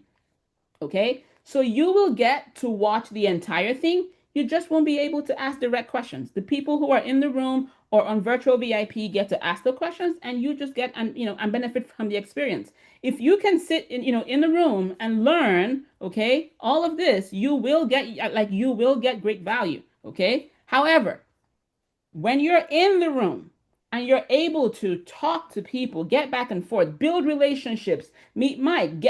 Okay, so you will get to watch the entire thing. You just won't be able to ask direct questions. The people who are in the room or on virtual VIP get to ask the questions, and you just get and benefit from the experience. If you can sit in the room and learn, okay, all of this, you will get great value. Okay. However, when you're in the room and you're able to talk to people, get back and forth, build relationships, meet Mike,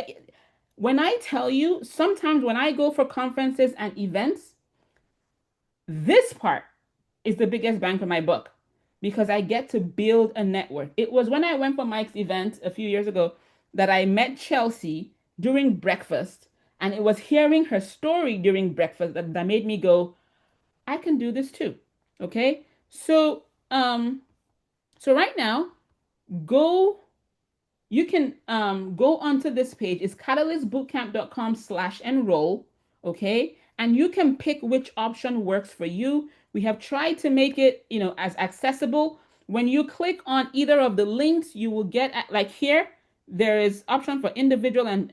when I tell you, sometimes when I go for conferences and events, this part is the biggest bang for my buck because I get to build a network. It was when I went for Mike's event a few years ago that I met Chelsea during breakfast, and it was hearing her story during breakfast that made me go, I can do this too. Okay? So right now, go you can go onto this page. It's catalystbootcamp.com/enroll. Okay. And you can pick which option works for you. We have tried to make it, as accessible. When you click on either of the links, you will get like here, there is option for individual and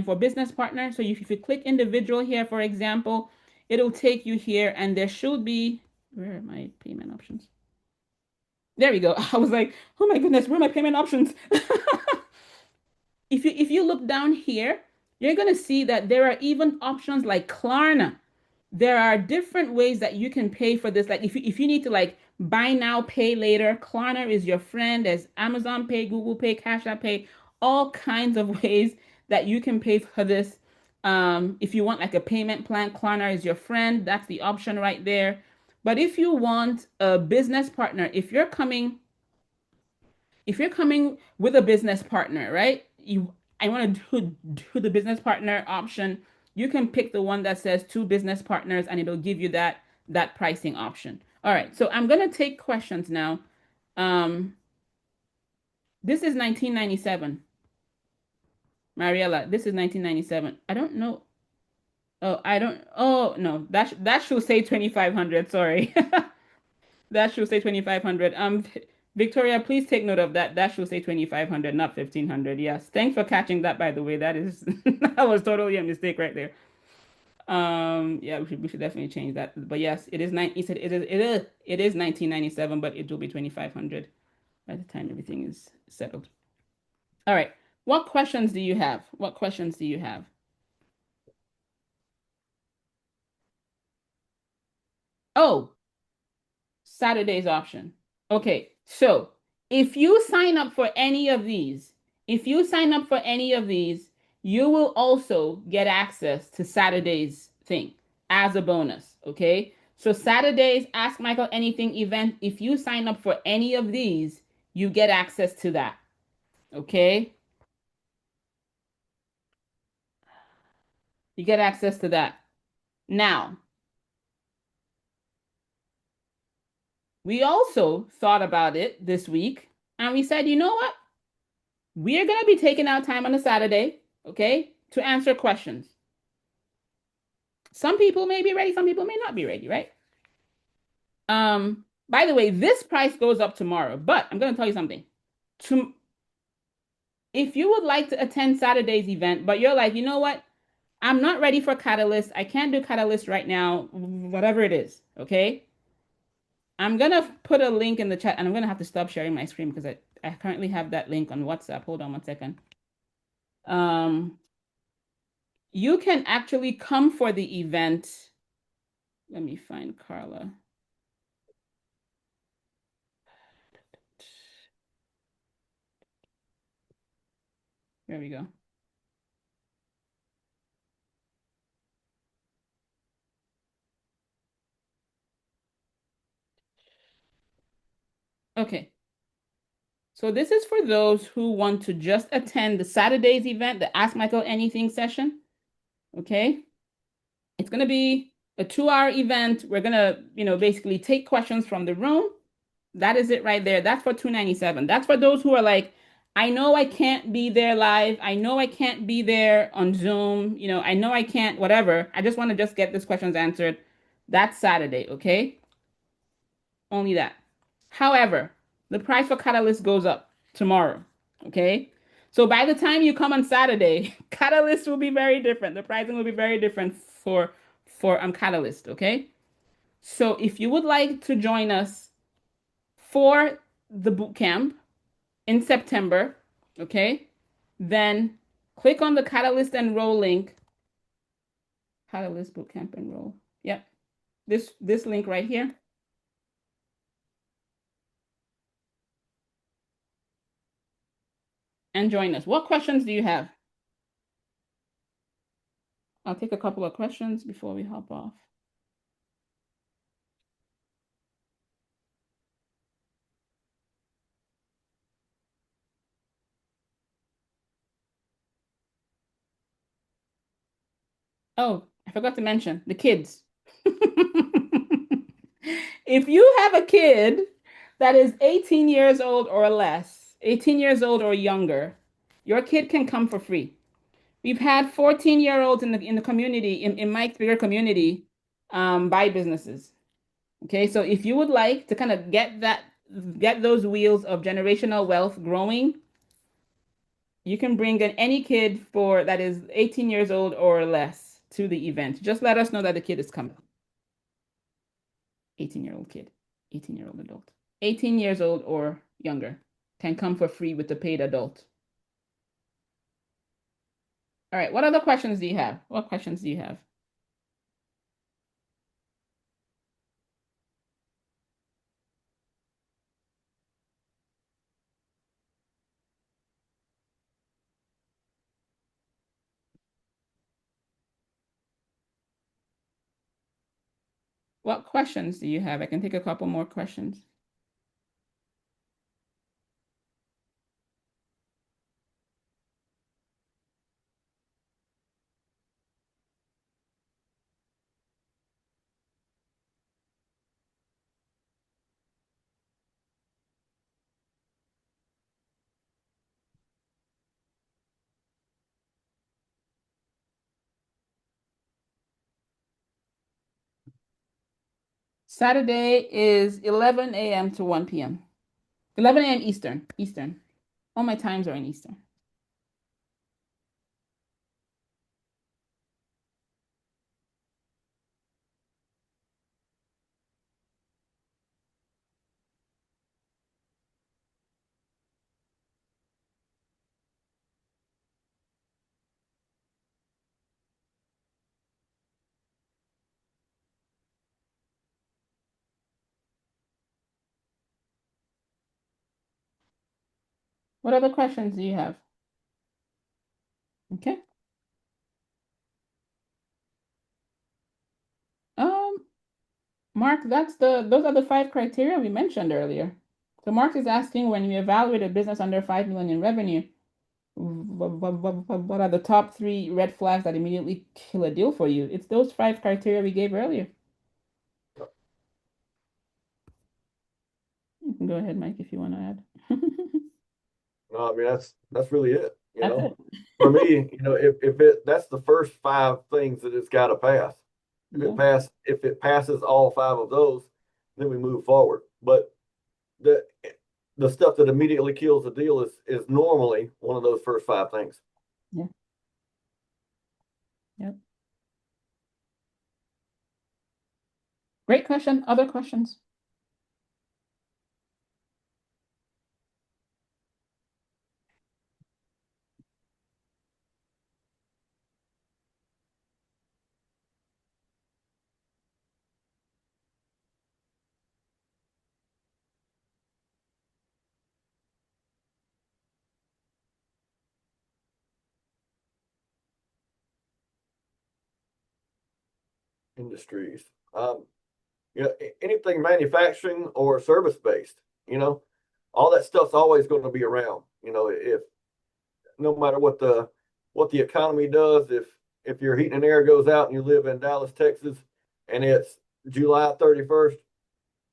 for business partner. So if you click individual here, for example, it'll take you here and there should be, where are my payment options? There we go. I was like, oh my goodness, where are my payment options? If you look down here, you're going to see that there are even options like Klarna. There are different ways that you can pay for this. Like if you need to like buy now, pay later, Klarna is your friend. There's Amazon Pay, Google Pay, Cash App Pay, all kinds of ways that you can pay for this. If you want like a payment plan, Klarna is your friend. That's the option right there. But if you want a business partner, if you're coming with a business partner, right? I want to do the business partner option. You can pick the one that says two business partners and it'll give you that pricing option. All right, so I'm gonna take questions now. Um, this is 1997. Mariella, this is 1997. I don't know. Oh, I don't. Oh no, that should say 2500. Sorry. That should say 2500. Victoria, please take note of that. That should say 2500, not 1500. Yes. Thanks for catching that, by the way. That is that was totally a mistake right there. Yeah, we should definitely change that. But yes, it is it is 1997, but it will be 2500 by the time everything is settled. All right. What questions do you have? What questions do you have? Oh, Saturday's option. Okay, so if you sign up for any of these, if you sign up for any of these, you will also get access to Saturday's thing as a bonus. Okay, so Saturday's Ask Michael Anything event, if you sign up for any of these, you get access to that. Okay, you get access to that. Now, we also thought about it this week and we said, you know what? We are going to be taking out time on a Saturday, okay, to answer questions. Some people may be ready, some people may not be ready, right? By the way, this price goes up tomorrow, but I'm going to tell you something. To, if you would like to attend Saturday's event, but you're like, you know what? I'm not ready for Catalyst. I can't do Catalyst right now, whatever it is, okay? I'm gonna put a link in the chat and I'm gonna have to stop sharing my screen because I currently have that link on WhatsApp. Hold on one second. Um, you can actually come for the event. Let me find Carla. There we go. Okay. So this is for those who want to just attend the Saturday's event, the Ask Michael Anything session. Okay. It's going to be a 2-hour event. We're going to, basically take questions from the room. That is it right there. That's for $297. That's for those who are like, I know I can't be there live. I know I can't be there on Zoom. I know I can't, whatever. I just want to just get these questions answered. That's Saturday, okay? Only that. However, the price for Catalyst goes up tomorrow, okay? So by the time you come on Saturday, Catalyst will be very different. The pricing will be very different for Catalyst, okay? So if you would like to join us for the boot camp in September, okay, then click on the Catalyst Enroll link. Catalyst Bootcamp Enroll. Yep. This link right here. And join us. What questions do you have? I'll take a couple of questions before we hop off. Oh, I forgot to mention the kids. If you have a kid that is 18 years old or less, 18 years old or younger, your kid can come for free. We've had 14-year-olds in the community, in Mike's bigger community, buy businesses. Okay, so if you would like to kind of get those wheels of generational wealth growing, you can bring in any kid for that is 18 years old or less to the event. Just let us know that the kid is coming. 18-year-old kid, 18-year-old adult. 18 years old or younger can come for free with the paid adult. All right, what other questions do you have? What questions do you have? What questions do you have? I can take a couple more questions. Saturday is 11 a.m. to 1 p.m. 11 a.m. Eastern. All my times are in Eastern. What other questions do you have? Okay. Um, Mark, those are the 5 criteria we mentioned earlier. So Mark is asking when you evaluate a business under 5 million in revenue, what are the top 3 red flags that immediately kill a deal for you? It's those 5 criteria we gave earlier. You can go ahead, Mike, if you want to add. No, I mean that's really it. That's it. For me, if that's the first 5 things that it's got to pass. Yeah. If it passes all five of those, then we move forward. But the the stuff that immediately kills the deal is normally one of those first five things. Yeah. Yeah. Great question. Other questions? Industries. Anything manufacturing or service based, all that stuff's always going to be around. If no matter what the economy does, if your heating and air goes out and you live in Dallas, Texas, and it's July 31st,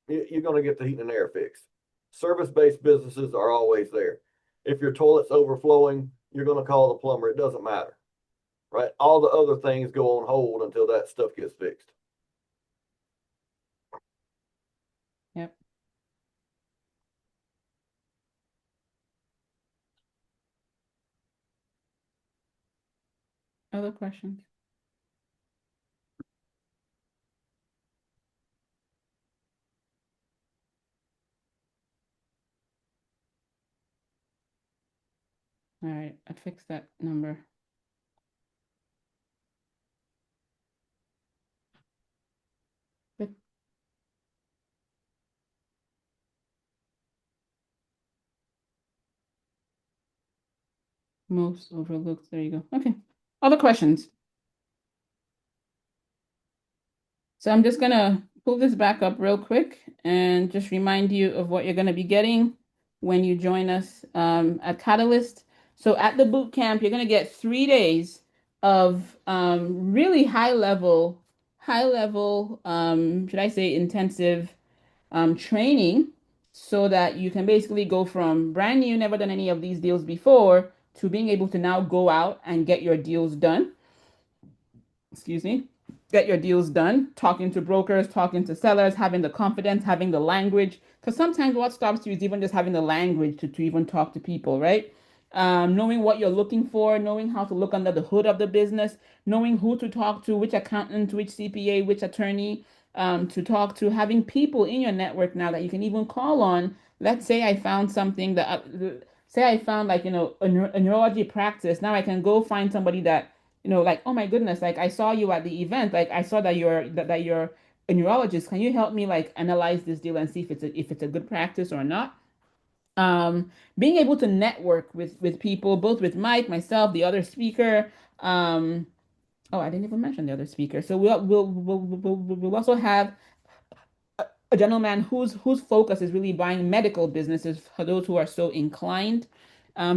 you're going to get the heating and air fixed. Service based businesses are always there. If your toilet's overflowing, you're going to call the plumber. It doesn't matter, right? All the other things go on hold until that stuff gets fixed. Yep. Other questions? All right, I fixed that number. Good. Most overlooked. There you go. Okay. Other questions? So I'm just gonna pull this back up real quick and just remind you of what you're gonna be getting when you join us at Catalyst. So at the boot camp, you're gonna get 3 days of really high level, should I say intensive training, so that you can basically go from brand new, never done any of these deals before, to being able to now go out and get your deals done. Excuse me, get your deals done, talking to brokers, talking to sellers, having the confidence, having the language. Because sometimes what stops you is even just having the language to even talk to people, right? Knowing what you're looking for, knowing how to look under the hood of the business, knowing who to talk to, which accountant, which CPA, which attorney to talk to, having people in your network now that you can even call on. Let's say I found something that, say I found like, a neurology practice. Now I can go find somebody that like, oh my goodness, like I saw you at the event, like I saw that you're a neurologist. Can you help me like analyze this deal and see if it's a good practice or not? Being able to network with people, both with Mike, myself, the other speaker. Oh, I didn't even mention the other speaker. So we'll also have a gentleman whose focus is really buying medical businesses for those who are so inclined.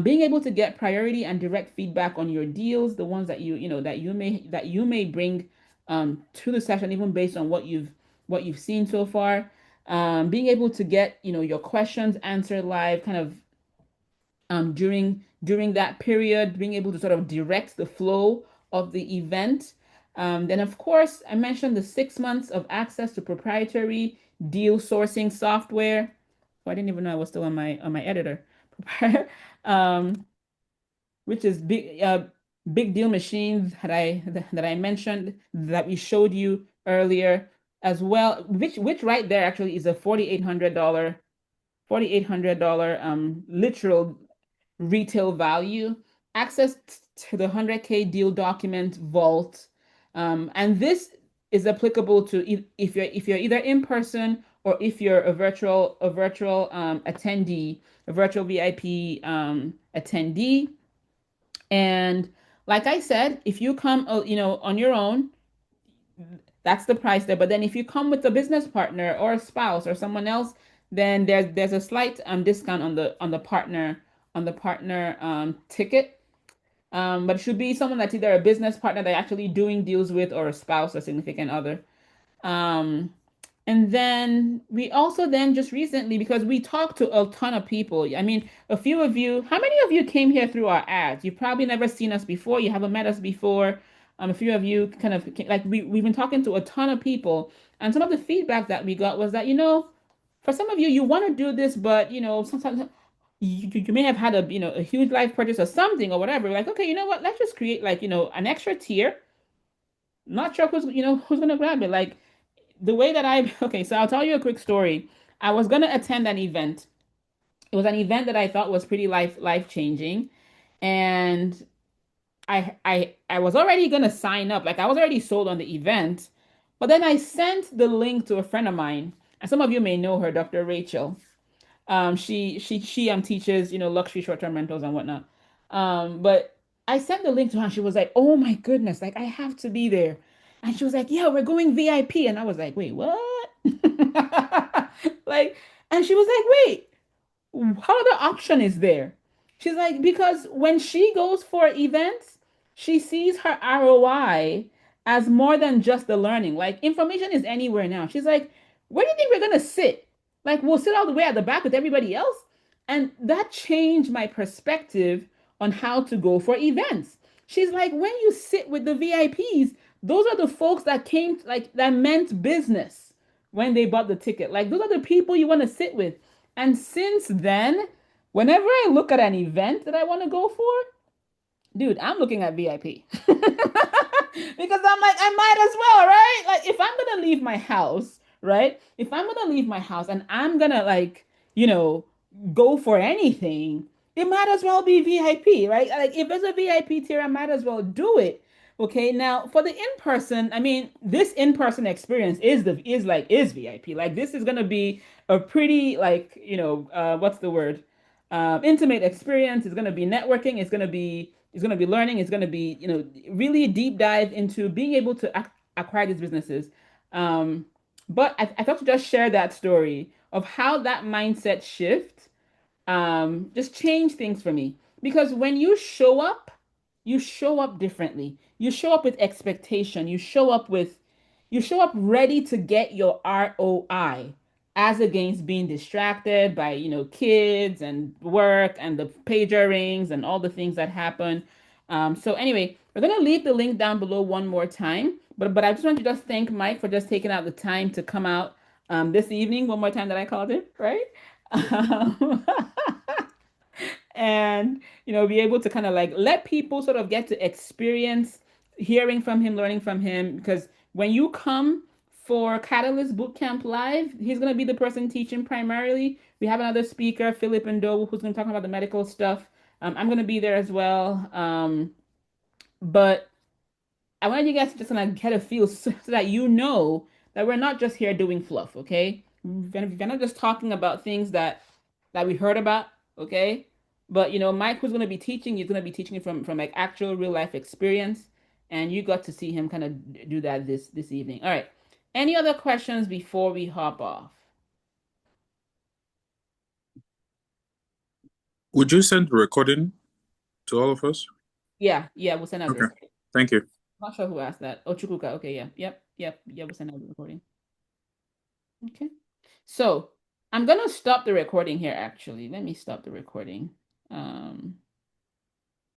Being able to get priority and direct feedback on your deals, the ones that that you may bring to the session, even based on what you've seen so far. Being able to get your questions answered live, kind of during that period, being able to sort of direct the flow of the event. Then, of course, I mentioned the 6 months of access to proprietary deal sourcing software. Oh, I didn't even know I was still on my editor, um, which is big deal machines that I mentioned that we showed you earlier as well. Which right there actually is a $4,800 literal retail value, access to the 100K deal document vault. And this is applicable to if you're either in person or if you're a virtual attendee, a virtual VIP attendee. And like I said, if you come on your own, that's the price there. But then if you come with a business partner or a spouse or someone else, then there's a slight discount on the partner ticket. But it should be someone that's either a business partner that you're actually doing deals with, or a spouse or significant other. Um, and then we also then just recently, because we talked to a ton of people. I mean, a few of you, how many of you came here through our ads? You've probably never seen us before. You haven't met us before. A few of you kind of like we've been talking to a ton of people, and some of the feedback that we got was that, for some of you, you want to do this, but sometimes you may have had a huge life purchase or something or whatever. Like, okay, you know what? Let's just create like, an extra tier. Not sure who's gonna grab it. Like the way that I okay, so I'll tell you a quick story. I was gonna attend an event. It was an event that I thought was pretty life changing, and I was already gonna sign up. Like I was already sold on the event, but then I sent the link to a friend of mine, and some of you may know her, Dr. Rachel. She teaches, luxury short-term rentals and whatnot. But I sent the link to her and she was like, "Oh my goodness, like I have to be there." And she was like, "Yeah, we're going VIP." And I was like, "Wait, what?" Like, and she was like, "Wait, what other option is there?" She's like, because when she goes for events, she sees her ROI as more than just the learning. Like information is anywhere now. She's like, where do you think we're gonna sit? Like we'll sit all the way at the back with everybody else. And that changed my perspective on how to go for events. She's like, when you sit with the VIPs, those are the folks that came, like that meant business when they bought the ticket. Like those are the people you want to sit with. And since then, whenever I look at an event that I want to go for, dude, I'm looking at VIP. Because I'm like, I might as well, right? Like, if I'm gonna leave my house, right? If I'm gonna leave my house and I'm gonna, like, you know, go for anything, it might as well be VIP, right? Like, if there's a VIP tier, I might as well do it. Okay, now for the in-person, I mean, this in-person experience is VIP. Like, this is gonna be a pretty, like, what's the word? Intimate experience. It's gonna be networking. It's gonna be learning. It's gonna be, really deep dive into being able to acquire these businesses. Um, but I thought to just share that story of how that mindset shift just changed things for me. Because when you show up differently. You show up with expectation. You show up ready to get your ROI as against being distracted by, kids and work and the pager rings and all the things that happen. So anyway, we're gonna leave the link down below one more time. But I just want to just thank Mike for just taking out the time to come out this evening, one more time that I called it, right? Um, and be able to kind of like let people sort of get to experience hearing from him, learning from him, because when you come for Catalyst Bootcamp Live, he's going to be the person teaching primarily. We have another speaker, Philip Ndo, who's going to talk about the medical stuff. I'm going to be there as well. But I wanted you guys to just kind of get a feel so that you know that we're not just here doing fluff, okay? We're not just talking about things that we heard about, okay? But Mike who's gonna be teaching, he's gonna be teaching from like actual real life experience, and you got to see him kind of do that this evening. All right. Any other questions before we hop off? Would you send the recording to all of us? Yeah, yeah, we'll send out Okay. this. Thank you. Not sure who asked that. Oh, Chukuka. Okay, yeah, yep, yeah, we'll send out the recording. Okay. So I'm gonna stop the recording here actually. Let me stop the recording.